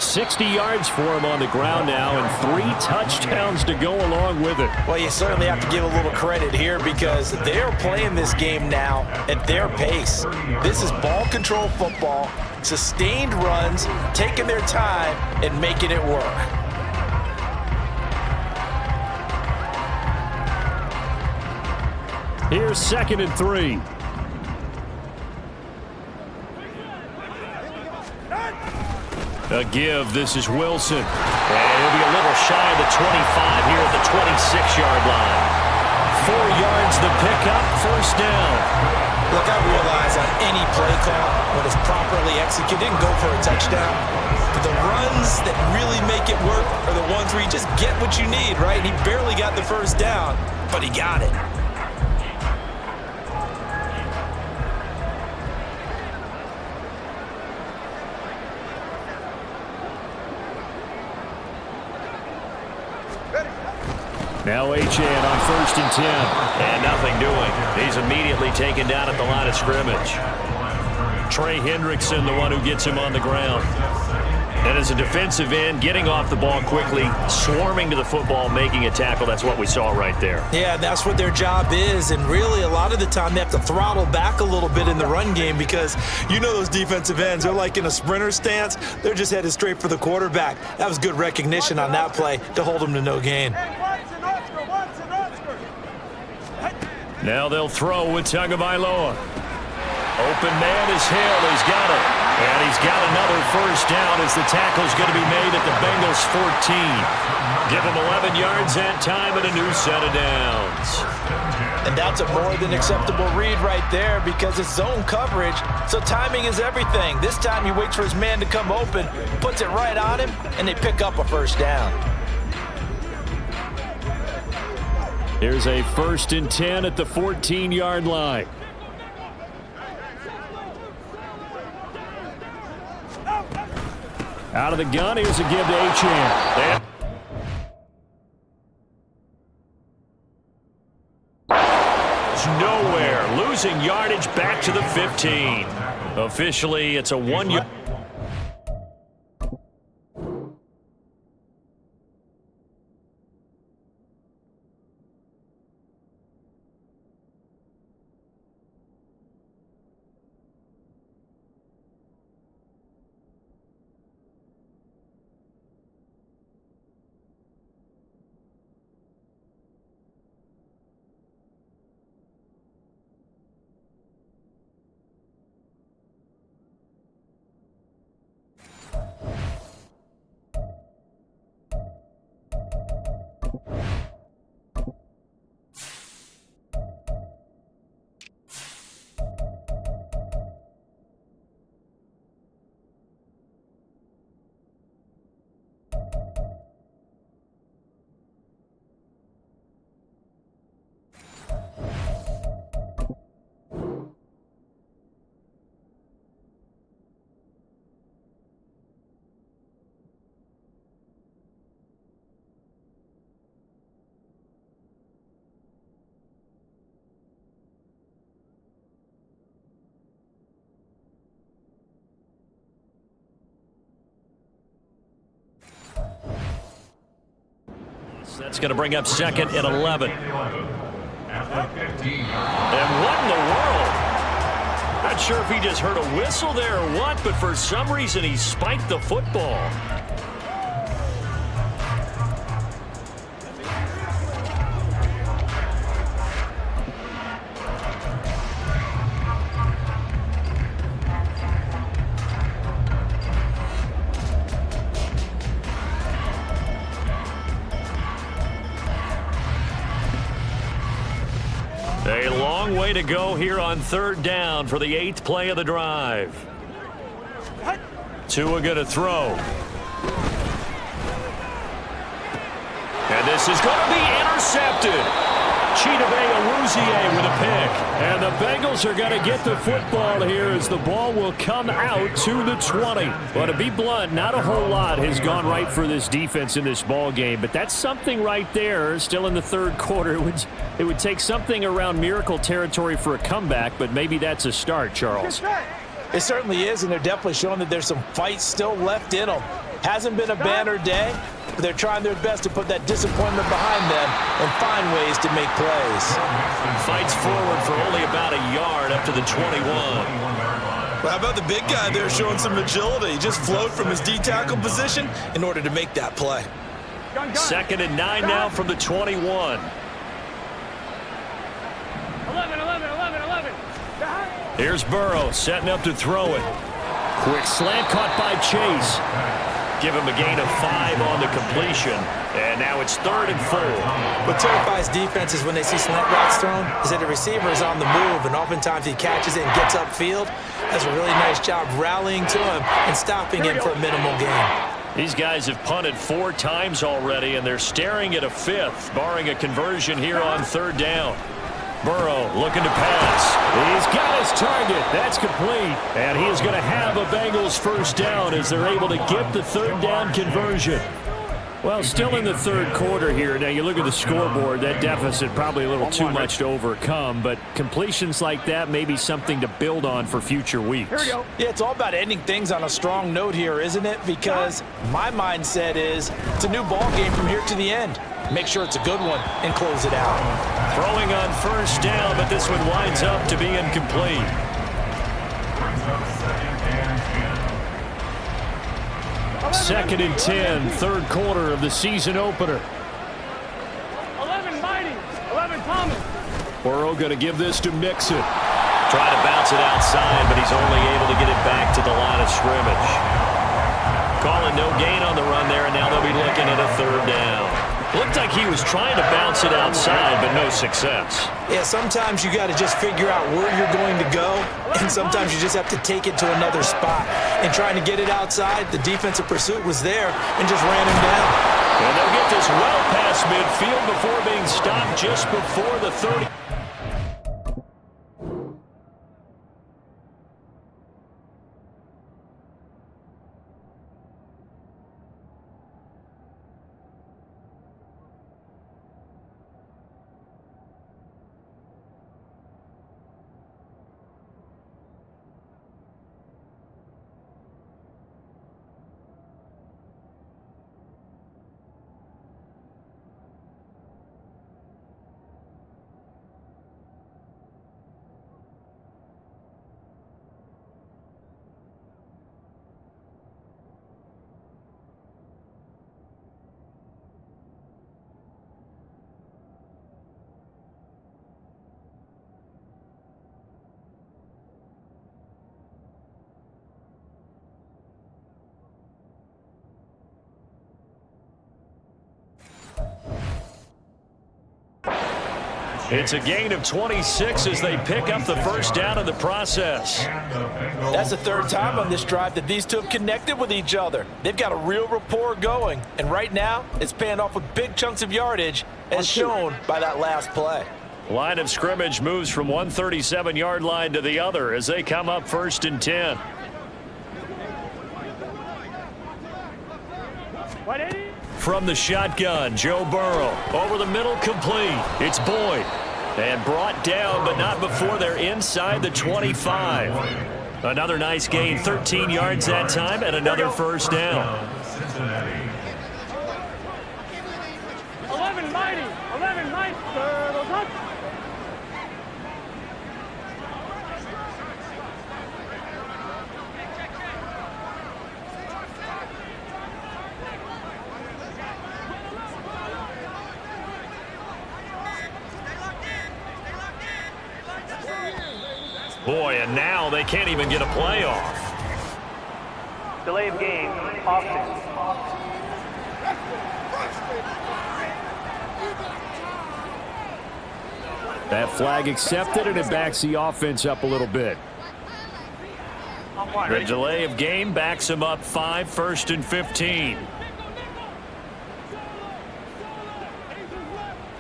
60 yards for him on the ground now and 3 touchdowns to go along with it. Well, you certainly have to give a little credit here because they're playing this game now at their pace. This is ball control football, sustained runs, taking their time and making it work. Here's 2nd and 3. A give. This is Wilson. And he'll be a little shy of the 25 here at the 26-yard line. 4 yards the pickup, 1st down. Look, I realize on any play call, when it's properly executed, it can go for a touchdown. But the runs that really make it work are the ones where you just get what you need, right? He barely got the 1st down, but he got it. Now Achane on 1st and 10. And nothing doing. He's immediately taken down at the line of scrimmage. Trey Hendrickson, the one who gets him on the ground. And as a defensive end, getting off the ball quickly, swarming to the football, making a tackle, that's what we saw right there. Yeah, that's what their job is. And really, a lot of the time, they have to throttle back a little bit in the run game because you know those defensive ends, they're like in a sprinter stance. They're just headed straight for the quarterback. That was good recognition on that play to hold him to no gain. Now they'll throw with Tagovailoa. Open man is Hill. He's got it. And he's got another 1st down as the tackle's going to be made at the Bengals 14. Give him 11 yards that time and a new set of downs. And that's a more than acceptable read right there because it's zone coverage, so timing is everything. This time he waits for his man to come open, puts it right on him, and they pick up a 1st down. Here's a 1st and 10 at the 14-yard line. Out of the gun, here's a give to Achane. It's nowhere. Losing yardage back to the 15. Officially, it's a 1-yard. That's going to bring up 2nd and 11. And what in the world? Not sure if he just heard a whistle there or what, but for some reason he spiked the football. A long way to go here on 3rd down for the 8th play of the drive. Tua going to throw. And this is going to be intercepted. Chidobe Awuzie with a pick. And the Bengals are going to get the football here as the ball will come out to the 20. Well, to be blunt, not a whole lot has gone right for this defense in this ball game, but that's something right there. Still in the 3rd quarter. It would take something around miracle territory for a comeback, but maybe that's a start, Charles. It certainly is, and they're definitely showing that there's some fight still left in them. Hasn't been a banner day, but they're trying their best to put that disappointment behind them and find ways to make plays. Fights forward for only about a yard up to the 21. Well, how about the big guy there showing some agility? He just flowed from his D-tackle position in order to make that play. 2nd and 9 now from the 21. 11. Here's Burrow setting up to throw it. Quick slant caught by Chase. Give him a gain of 5 on the completion. And now it's 3rd and 4. What terrifies defenses when they see slant routes thrown is that the receiver is on the move, and oftentimes he catches it and gets upfield. Does a really nice job rallying to him and stopping him for a minimal gain. These guys have punted 4 times already, and they're staring at a 5th, barring a conversion here on 3rd down. Burrow looking to pass. He's got his target. That's complete. And he is going to have a Bengals first down as they're able to get the 3rd down conversion. Well, still in the 3rd quarter here. Now, you look at the scoreboard, that deficit probably a little too much to overcome, but completions like that may be something to build on for future weeks. Here we go. Yeah, it's all about ending things on a strong note here, isn't it? Because my mindset is it's a new ball game from here to the end. Make sure it's a good one and close it out. Throwing on 1st down, but this one winds up to be incomplete. Second and 10, 3rd quarter of the season opener. 11 Mighty. 11 Thomas. Burrow going to give this to Mixon. Trying to bounce it outside, but he's only able to get it back to the line of scrimmage. Calling no gain on the run there, and now they'll be looking at a 3rd down. Looked like he was trying to bounce it outside, but no success. Yeah, sometimes you got to just figure out where you're going to go, and sometimes you just have to take it to another spot. And trying to get it outside, the defensive pursuit was there and just ran him down. And they'll get this well past midfield before being stopped just before the 30. It's a gain of 26 as they pick up the 1st down in the process. That's the 3rd time on this drive that these two have connected with each other. They've got a real rapport going, and right now it's paying off with big chunks of yardage as shown by that last play. Line of scrimmage moves from 137-yard line to the other as they come up 1st and 10. From the shotgun, Joe Burrow. Over the middle, complete. It's Boyd. And brought down, but not before they're inside the 25. Another nice gain, 13 yards that time, and another 1st down. 11 Mighty. 11 Mighty. Turtles up. Boy, and now they can't even get a play off. Delay of game. Offense. That flag accepted, and it backs the offense up a little bit. The delay of game backs him up 5, 1st and 15.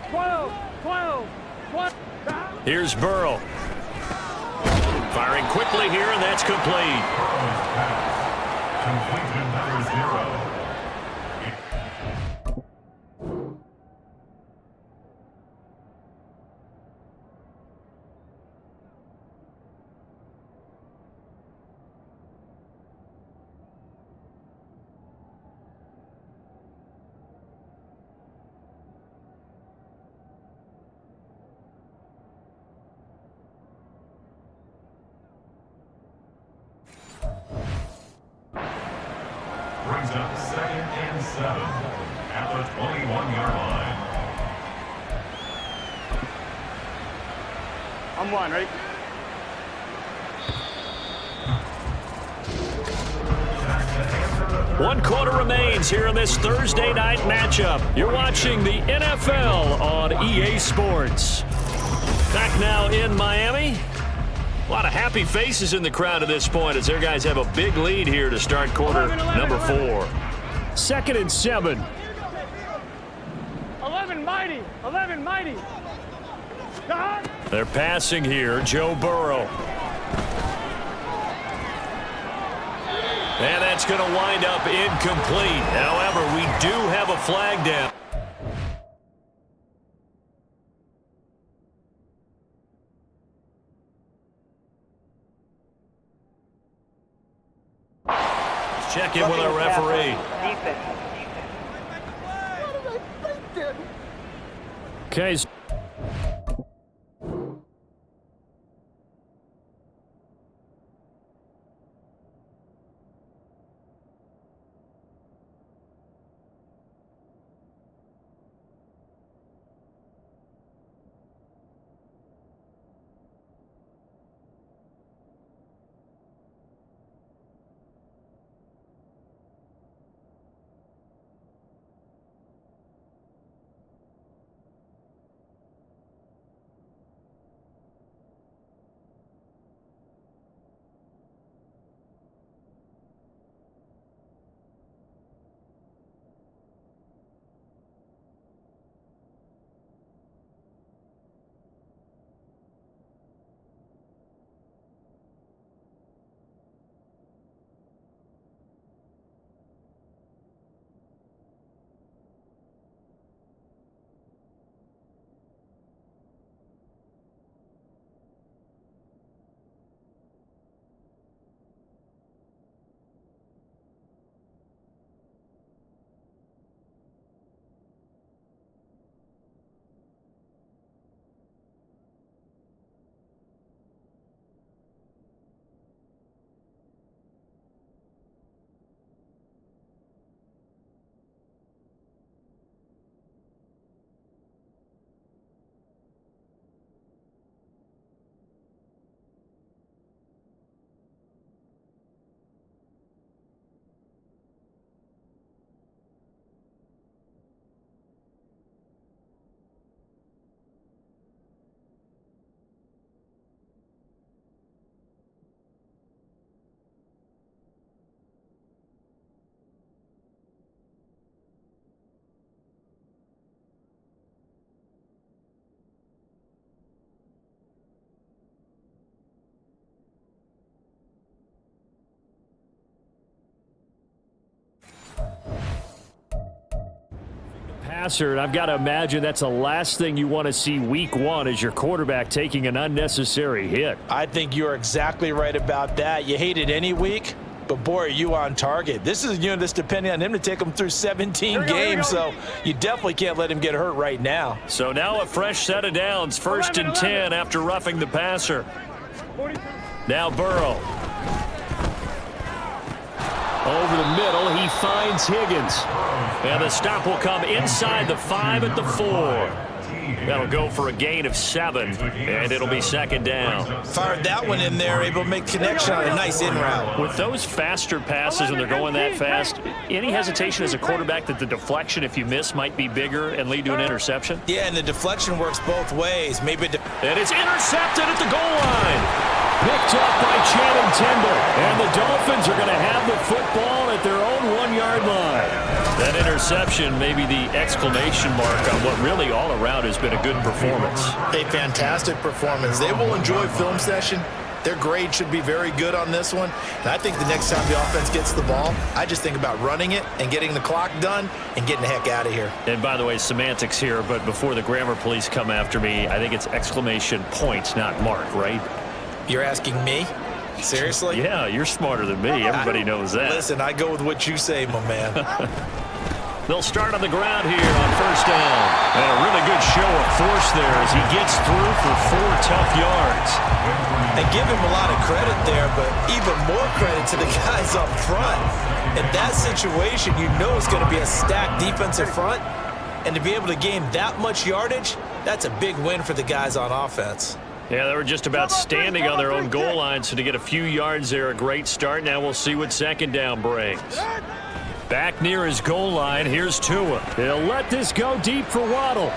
12. Here's Burrow. Firing quickly here, and that's complete. up 2nd and 7 at the 21-yard line. I'm one, ready? One quarter remains here in this Thursday night matchup. You're watching the NFL on EA Sports. Back now in Miami. A lot of happy faces in the crowd at this point as their guys have a big lead here to start quarter number 4. 2nd and 7. 11 mighty. 11 mighty. God. They're passing here. Joe Burrow. And that's going to wind up incomplete. However, we do have a flag down. Let's check in with our referee. Okay. And I've got to imagine that's the last thing you want to see week 1 is your quarterback taking an unnecessary hit. I think you're exactly right about that. You hate it any week, but boy, are you on target. This is a unit that's depending on him to take him through 17 games, so you definitely can't let him get hurt right now. So now a fresh set of downs, 1st and 10 after roughing the passer. Now Burrow. Over the middle, he finds Higgins. And the stop will come inside the 5 at the 4. That'll go for a gain of 7, and it'll be 2nd down. Fired that one in there, able to make connection on a nice in route. With those faster passes and they're going that fast, any hesitation as a quarterback that the deflection, if you miss, might be bigger and lead to an interception? Yeah, and the deflection works both ways. Maybe and it's intercepted at the goal line. Picked up by Tindall. And the Dolphins are going to have the football at their own 1-yard line. That interception may be the exclamation mark on what really all around has been a good performance. A fantastic performance. They will enjoy film session. Their grade should be very good on this one. And I think the next time the offense gets the ball, I just think about running it and getting the clock done and getting the heck out of here. And by the way, semantics here, but before the grammar police come after me, I think it's exclamation point, not mark, right? You're asking me? Seriously? Yeah, you're smarter than me. Everybody knows that. Listen, I go with what you say, my man. They'll start on the ground here on first down. And a really good show of force there as he gets through for 4 tough yards. And give him a lot of credit there, but even more credit to the guys up front. In that situation, you know it's going to be a stacked defensive front. And to be able to gain that much yardage, that's a big win for the guys on offense. Yeah, they were just about standing on their own goal line, so to get a few yards there, a great start. Now we'll see what second down brings. Back near his goal line, here's Tua. He'll let this go deep for Waddle.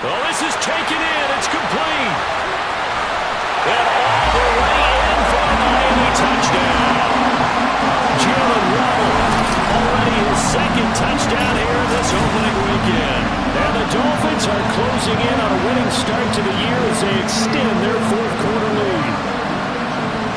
Well, this is taken in. It's complete. And all the way in for a Miami touchdown. Jalen Waddle, already his second touchdown here this opening weekend. And the Dolphins are closing in on a winning start to the year as they extend their fourth-quarter lead.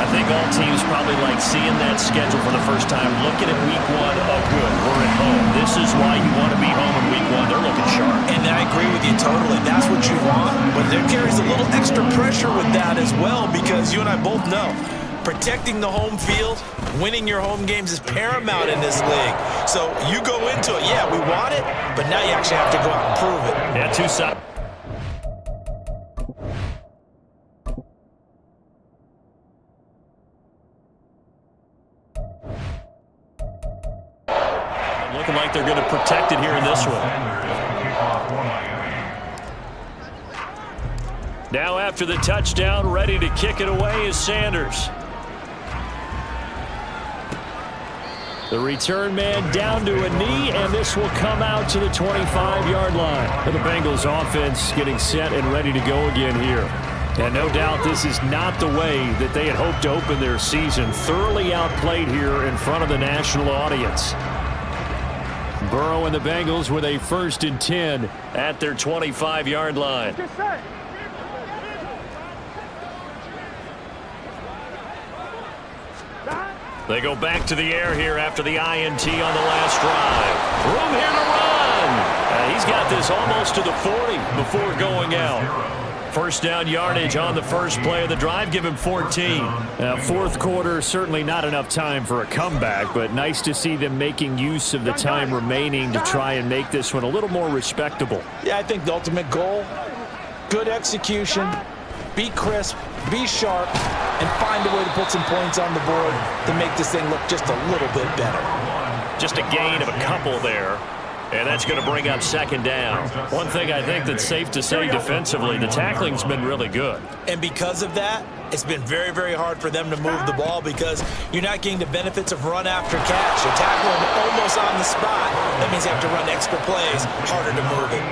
I think all teams probably like seeing that schedule for the first time, looking at week 1, oh good, we're at home. This is why you want to be home in week 1. They're looking sharp. And I agree with you totally. That's what you want. But there carries a little extra pressure with that as well, because you and I both know protecting the home field, winning your home games is paramount in this league. So you go into it, yeah, we want it, but now you actually have to go out and prove it. Yeah, 2 sides. Looking like they're going to protect it here in this one. Now after the touchdown, ready to kick it away is Sanders. The return man down to a knee, and this will come out to the 25-yard line. And the Bengals offense getting set and ready to go again here. And no doubt this is not the way that they had hoped to open their season. Thoroughly outplayed here in front of the national audience. Burrow and the Bengals with a 1st and 10 at their 25-yard line. They go back to the air here after the INT on the last drive. Room here to run. He's got this almost to the 40 before going out. First down yardage on the first play of the drive. Give him 14. Fourth quarter, certainly not enough time for a comeback, but nice to see them making use of the time remaining to try and make this one a little more respectable. Yeah, I think the ultimate goal, good execution, be crisp, be sharp, and find a way to put some points on the board to make this thing look just a little bit better. Just a gain of a couple there. And that's going to bring up second down. One thing I think that's safe to say defensively, the tackling's been really good. And because of that, it's been very, very hard for them to move the ball because you're not getting the benefits of run after catch. You're tackling almost on the spot. That means you have to run extra plays, harder to move it.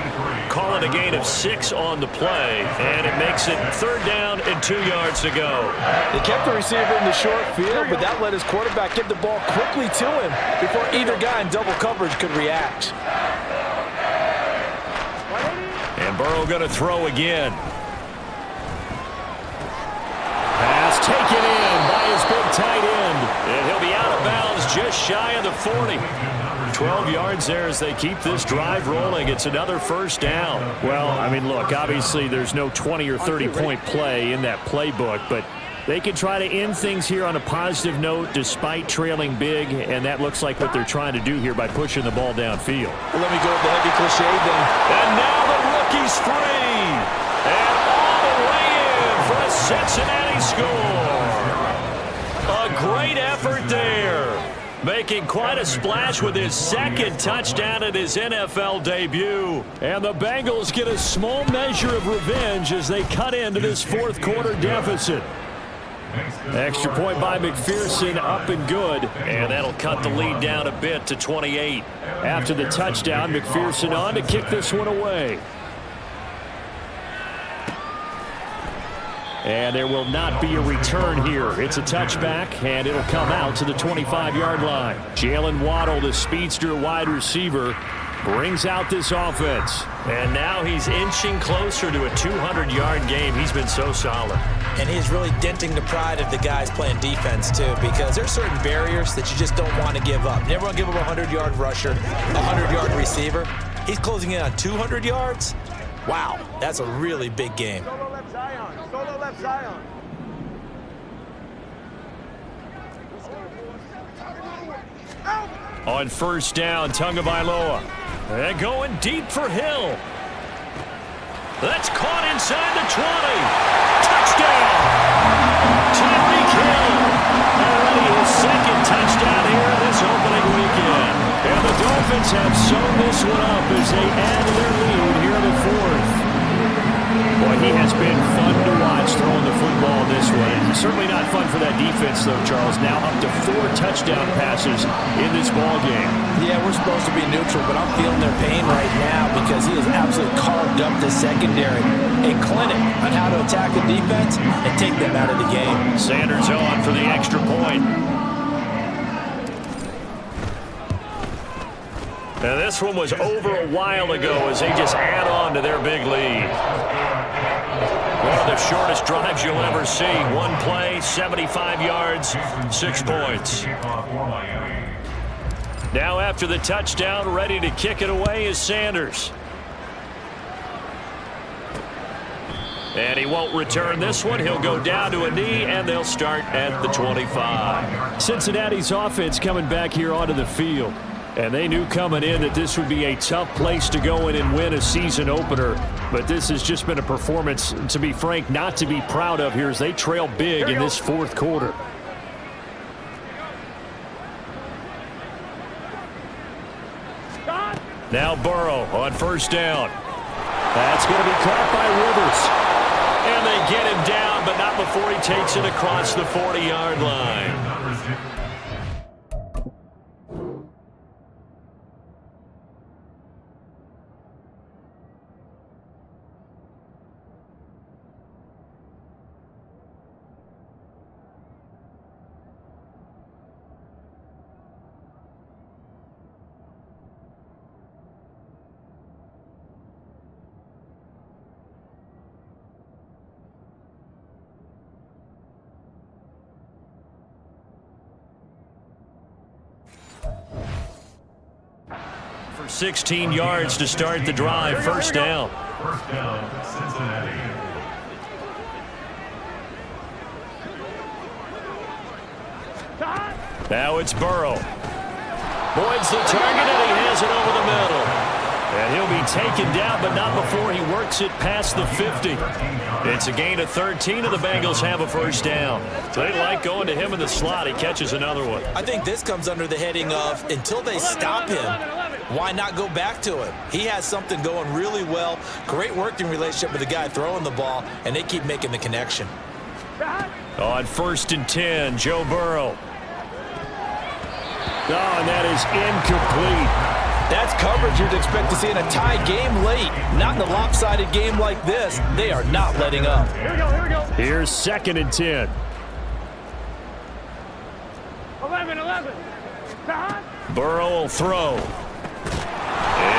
Call it a gain of 6 on the play, and it makes it 3rd down and 2 yards to go. They kept the receiver in the short field, but that let his quarterback get the ball quickly to him before either guy in double coverage could react. And Burrow going to throw again. Pass taken in by his big tight end. And he'll be out of bounds just shy of the 40. 12 yards there as they keep this drive rolling. It's another first down. Well, I mean, look, obviously there's no 20 or 30-point play in that playbook, but they can try to end things here on a positive note despite trailing big, and that looks like what they're trying to do here by pushing the ball downfield. Well, let me go with the heavy cliche then. And now the rookie's free. And all the way in for a Cincinnati score. A great effort there. Making quite a splash with his 2nd touchdown at his NFL debut. And the Bengals get a small measure of revenge as they cut into this 4th quarter deficit. Extra point by McPherson, up and good. And that'll cut the lead down a bit to 28. After the touchdown, McPherson on to kick this one away. And there will not be a return here. It's a touchback, and it'll come out to the 25-yard line. Jalen Waddle, the speedster wide receiver, brings out this offense. And now he's inching closer to a 200-yard game. He's been so solid. And he's really denting the pride of the guys playing defense, too, because there's certain barriers that you just don't want to give up. You never want to give up a 100-yard rusher, a 100-yard receiver. He's closing in on 200 yards. Wow, that's a really big game. Solo left Zion. Solo left Zion. on first down. Tagovailoa. And going deep for Hill. That's caught inside the 20. Touchdown! Tyreek Hill. Already his second touchdown here in this opening weekend. And the Dolphins have sewn this one up as they add to their lead here in the fourth. Boy, he has been fun to watch throwing the football this way. It's certainly not fun for that defense, though, Charles. Now up to 4 touchdown passes in this ball game. Yeah, we're supposed to be neutral, but I'm feeling their pain right now because he has absolutely carved up the secondary. A clinic on how to attack the defense and take them out of the game. Sanders on for the extra point. Now this one was over a while ago as they just add on to their big lead. One of the shortest drives you'll ever see. One play, 75 yards, 6 points. Now after the touchdown, ready to kick it away is Sanders. And he won't return this one. He'll go down to a knee, and they'll start at the 25. Cincinnati's offense coming back here onto the field. And they knew coming in that this would be a tough place to go in and win a season opener. But this has just been a performance, to be frank, not to be proud of here as they trail big in this fourth quarter. Now Burrow on first down. That's going to be caught by Rivers. And they get him down, but not before he takes it across the 40-yard line. For 16 yards to start the drive. First down. First down, Cincinnati. Now it's Burrow. Boyd's the target, and he has it over the middle. And he'll be taken down, but not before he works it past the 50. It's a gain of 13, and the Bengals have a first down. So they like going to him in the slot. He catches another one. I think this comes under the heading of until they stop him, why not go back to him? He has something going really well. Great working relationship with the guy throwing the ball, and they keep making the connection. On first and 10, Joe Burrow. Oh, and that is incomplete. That's coverage you'd expect to see in a tie game late. Not in a lopsided game like this. They are not letting up. Here we go, here we go. Here's second and 10. 11. Burrow will throw.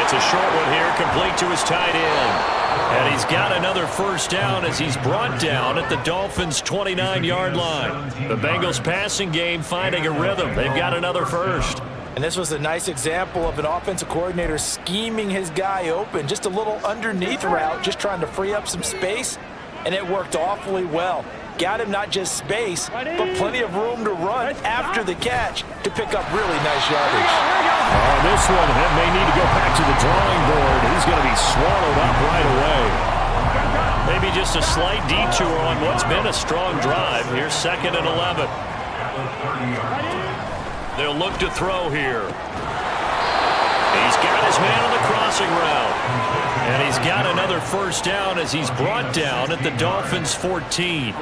It's a short one here, complete to his tight end. And he's got another first down as he's brought down at the Dolphins' 29-yard line. The Bengals passing game finding a rhythm. They've got another first. And this was a nice example of an offensive coordinator scheming his guy open. Just a little underneath route, just trying to free up some space, and it worked awfully well. Got him not just space, but plenty of room to run after the catch to pick up really nice yardage. On this one, he may need to go back to the drawing board. He's going to be swallowed up right away. Maybe just a slight detour on what's been a strong drive. Here's second and 11. They'll look to throw here. He's got his man on the crossing route. And he's got another first down as he's brought down at the Dolphins' 14.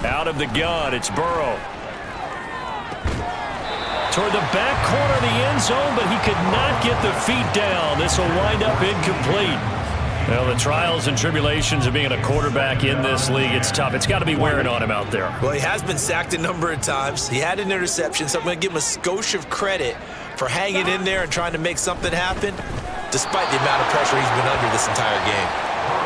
Out of the gun, it's Burrow. Toward the back corner of the end zone, but he could not get the feet down. This will wind up incomplete. Well, the trials and tribulations of being a quarterback in this league, it's tough. It's got to be wearing on him out there. Well, he has been sacked a number of times. He had an interception, so I'm going to give him a skosh of credit for hanging in there and trying to make something happen, despite the amount of pressure he's been under this entire game.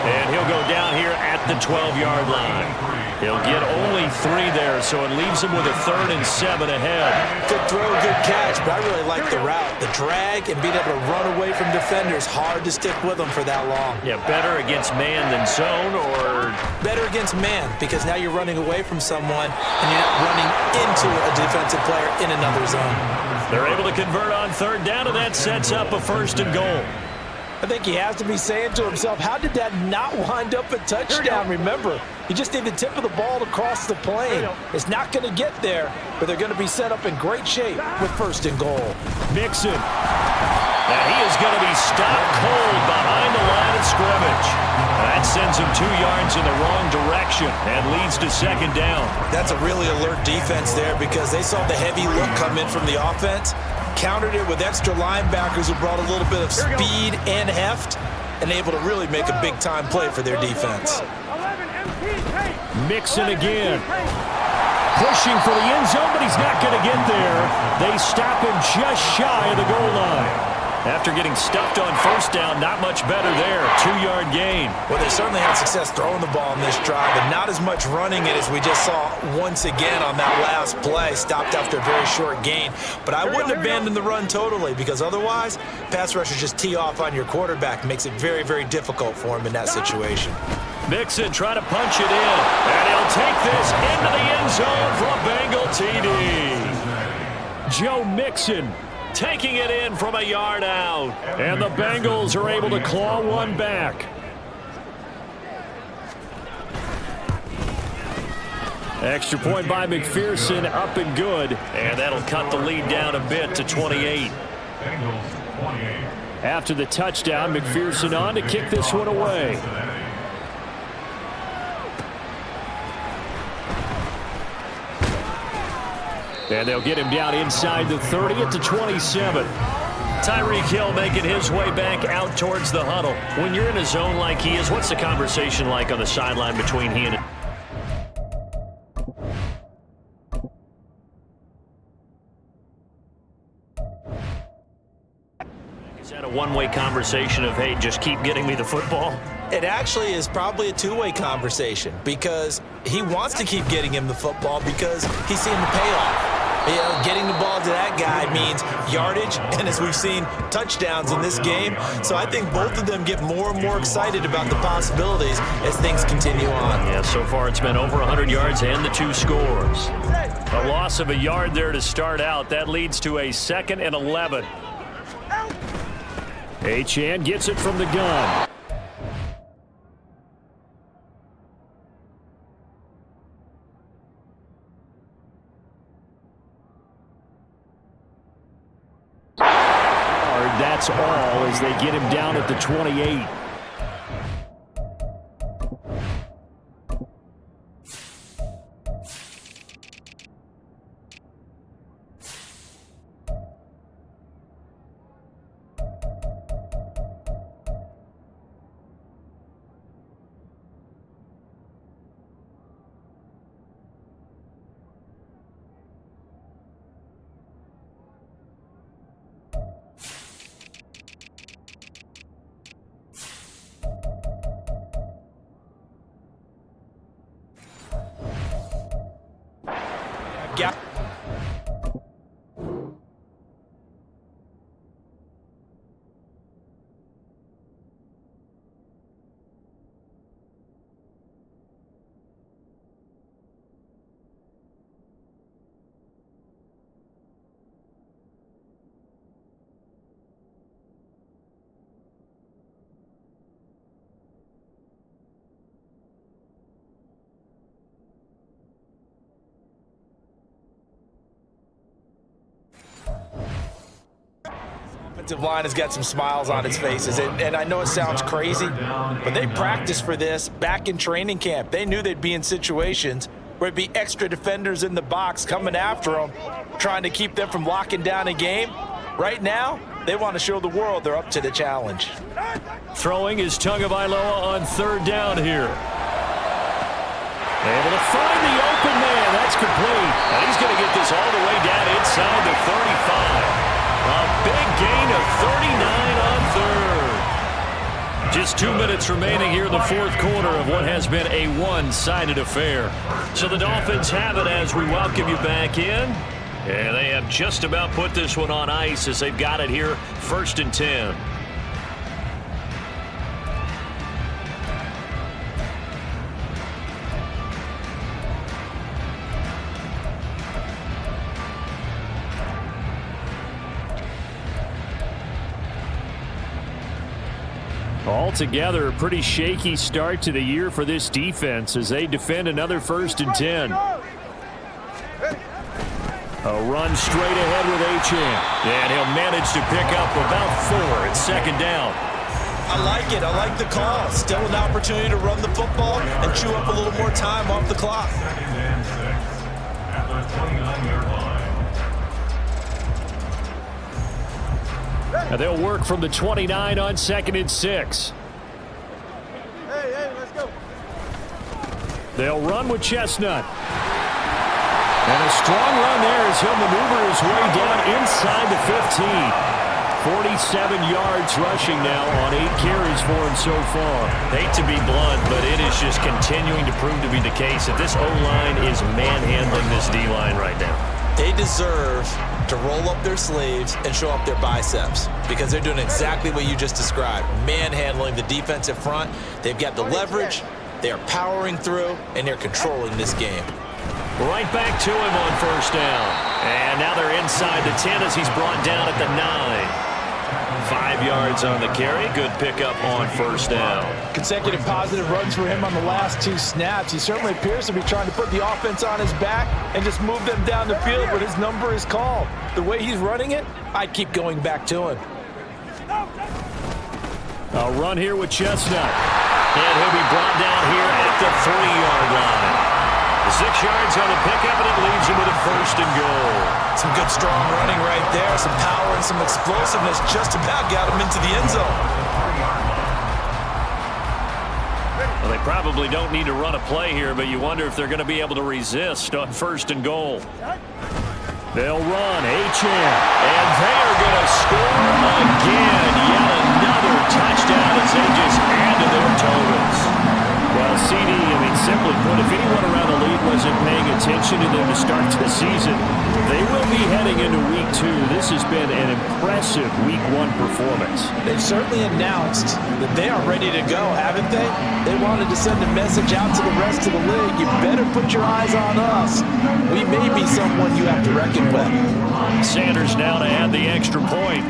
And he'll go down here at the 12-yard line. He'll get only 3 there, so it leaves him with a 3rd and 7 ahead. Good throw, good catch, but I really like the route. The drag and being able to run away from defenders, hard to stick with them for that long. Yeah, better against man than zone, or? Better against man, because now you're running away from someone and you're not running into a defensive player in another zone. They're able to convert on 3rd down, and that sets up a 1st and goal. I think he has to be saying to himself, how did that not wind up a touchdown? Remember, you just need the tip of the ball to cross the plane. It's not going to get there, but they're going to be set up in great shape with 1st and goal. Mixon. Now he is going to be stopped cold behind the line of scrimmage. That sends him 2 yards in the wrong direction and leads to 2nd down. That's a really alert defense there because they saw the heavy look come in from the offense, countered it with extra linebackers who brought a little bit of speed and heft, and able to really make a big-time play for their defense. Mixon again. Pushing for the end zone, but he's not going to get there. They stop him just shy of the goal line. After getting stuffed on 1st down, not much better there. 2-yard gain. Well, they certainly had success throwing the ball in this drive, and not as much running it as we just saw once again on that last play. Stopped after a very short gain. But I wouldn't abandon the run totally, because otherwise, pass rushers just tee off on your quarterback. Makes it very, very difficult for him in that situation. Mixon trying to punch it in, and he'll take this into the end zone for a Bengal TD. Joe Mixon taking it in from a yard out. And the Bengals are able to claw one back. Extra point by McPherson, up and good. And that'll cut the lead down a bit to 28. After the touchdown, McPherson on to kick this one away. And they'll get him down inside the 30 at the 27. Tyreek Hill making his way back out towards the huddle. When you're in a zone like he is, what's the conversation like on the sideline between he and... Is that a one-way conversation of, hey, just keep getting me the football? It actually is probably a two-way conversation because he wants to keep getting him the football because he's seeing the payoff. You know, getting the ball to that guy means yardage, and as we've seen, touchdowns in this game. So I think both of them get more and more excited about the possibilities as things continue on. Yeah, so far it's been over 100 yards and the 2 scores. A loss of a yard there to start out. That leads to a 2nd and 11. Achane gets it from the gun. That's all as they get him down at the 28. Offensive line has got some smiles on its faces, and I know it sounds crazy, but they practiced for this back in training camp. They knew they'd be in situations where it'd be extra defenders in the box coming after them, trying to keep them from locking down a game. Right now, they want to show the world they're up to the challenge. Throwing is Tagovailoa on 3rd down here. Able to find the open man. That's complete. And he's going to get this all the way down inside the 35. A big gain of 39 on 3rd. Just 2 minutes remaining here in the fourth quarter of what has been a one-sided affair. So the Dolphins have it as we welcome you back in. And they have just about put this one on ice as they've got it here, 1st and 10. Altogether, a pretty shaky start to the year for this defense as they defend another 1st and 10. A run straight ahead with Achane. And he'll manage to pick up about 4. It's 2nd down. I like it. I like the call. Still an opportunity to run the football and chew up a little more time off the clock. 2nd and 6 at the 29-yard line. Now they'll work from the 29 on 2nd and 6. Hey, let's go. They'll run with Chestnut. And a strong run there as he'll maneuver his way down inside the 15. 47 yards rushing now on 8 carries for him so far. Hate to be blunt, but it is just continuing to prove to be the case that this O-line is manhandling this D-line right now. They deserve to roll up their sleeves and show up their biceps because they're doing exactly what you just described, manhandling the defensive front. They've got the leverage, they are powering through, and they're controlling this game. Right back to him on 1st down. And now they're inside the 10 as he's brought down at the 9. 5 yards on the carry. Good pickup on 1st down. Consecutive positive runs for him on the last 2 snaps. He certainly appears to be trying to put the offense on his back and just move them down the field, but his number is called. The way he's running it, I'd keep going back to him. A run here with Chestnut. And he'll be brought down here at the 3-yard line. 6 yards on the pickup, and it leaves him with a 1st and goal. Some good, strong running right there. Some power and some explosiveness just about got him into the end zone. Well, they probably don't need to run a play here, but you wonder if they're going to be able to resist on 1st and goal. They'll run. Achane. And they are going to score again. Yet another touchdown as they just add to their totals. Well, CD, simply put, if anyone around the league wasn't paying attention to them to start the season, they will be heading into Week 2. This has been an impressive Week 1 performance. They've certainly announced that they are ready to go, haven't they? They wanted to send a message out to the rest of the league. You better put your eyes on us. We may be someone you have to reckon with. Sanders now to add the extra point.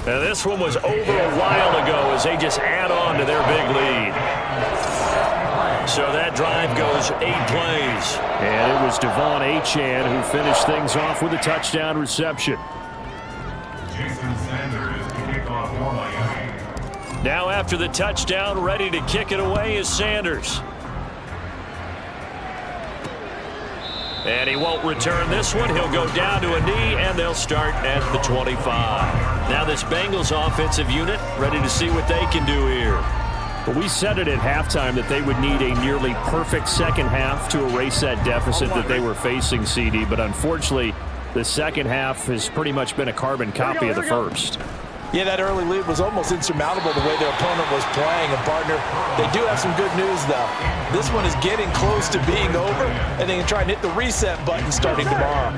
Now this one was over a while ago as they just add on to their big lead. So that drive goes 8 plays. And it was Devon Achane who finished things off with a touchdown reception. Jason Sanders to kick off for Miami. Now after the touchdown, ready to kick it away is Sanders. And he won't return this one. He'll go down to a knee, and they'll start at the 25. Now this Bengals offensive unit ready to see what they can do here. But we said it at halftime that they would need a nearly perfect second half to erase that deficit that they were facing, CD. But unfortunately, the second half has pretty much been a carbon copy of the first. Yeah, that early lead was almost insurmountable the way their opponent was playing. And, partner, they do have some good news, though. This one is getting close to being over, and they can try and hit the reset button starting tomorrow.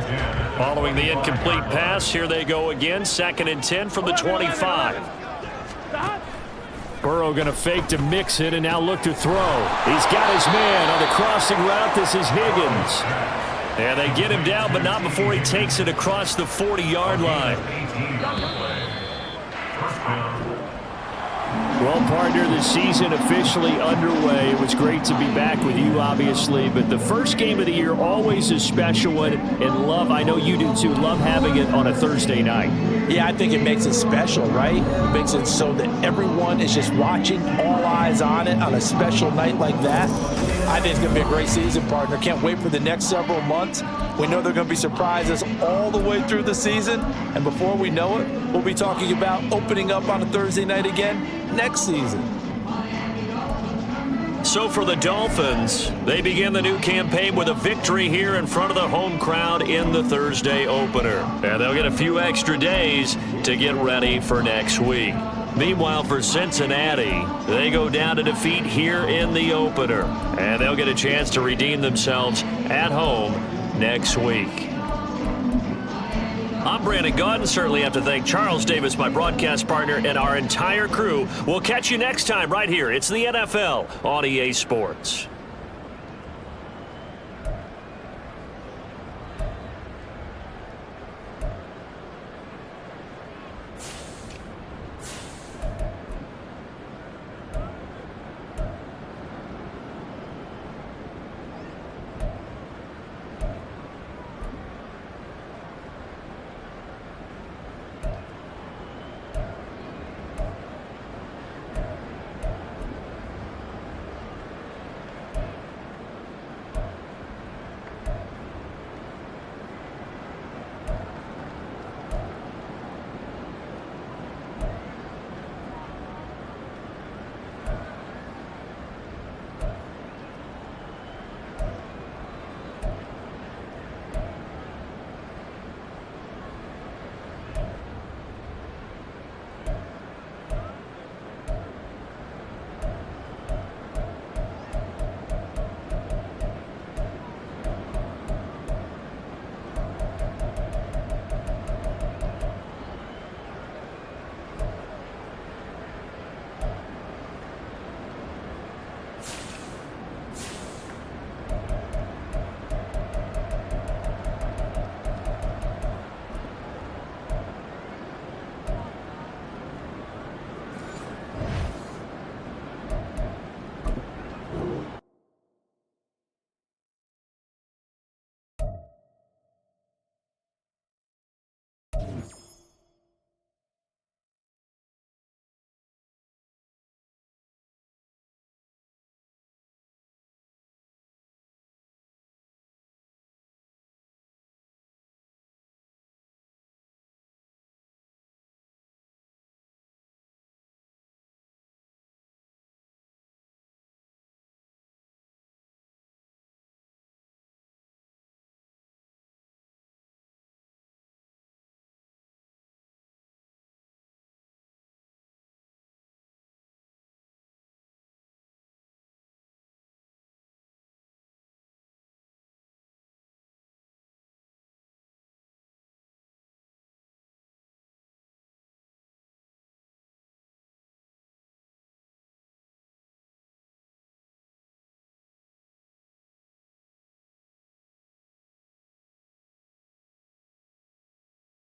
Following the incomplete pass, here they go again. 2nd and 10 from the 25. Burrow going to fake to mix it and now look to throw. He's got his man on the crossing route. This is Higgins. And they get him down, but not before he takes it across the 40-yard line. Well, partner, the season officially underway. It was great to be back with you, obviously, but the first game of the year always a special one. And love, I know you do too, love having it on a Thursday night. Yeah, I think it makes it special, right? It makes it so that everyone is just watching, all eyes on it on a special night like that. I think it's going to be a great season, partner. Can't wait for the next several months. We know there are going to be surprises all the way through the season. And before we know it, we'll be talking about opening up on a Thursday night again next season. So for the Dolphins, they begin the new campaign with a victory here in front of the home crowd in the Thursday opener. And they'll get a few extra days to get ready for next week. Meanwhile, for Cincinnati, they go down to defeat here in the opener. And they'll get a chance to redeem themselves at home next week. I'm Brandon Gaudin. Certainly have to thank Charles Davis, my broadcast partner, and our entire crew. We'll catch you next time right here. It's the NFL on EA Sports.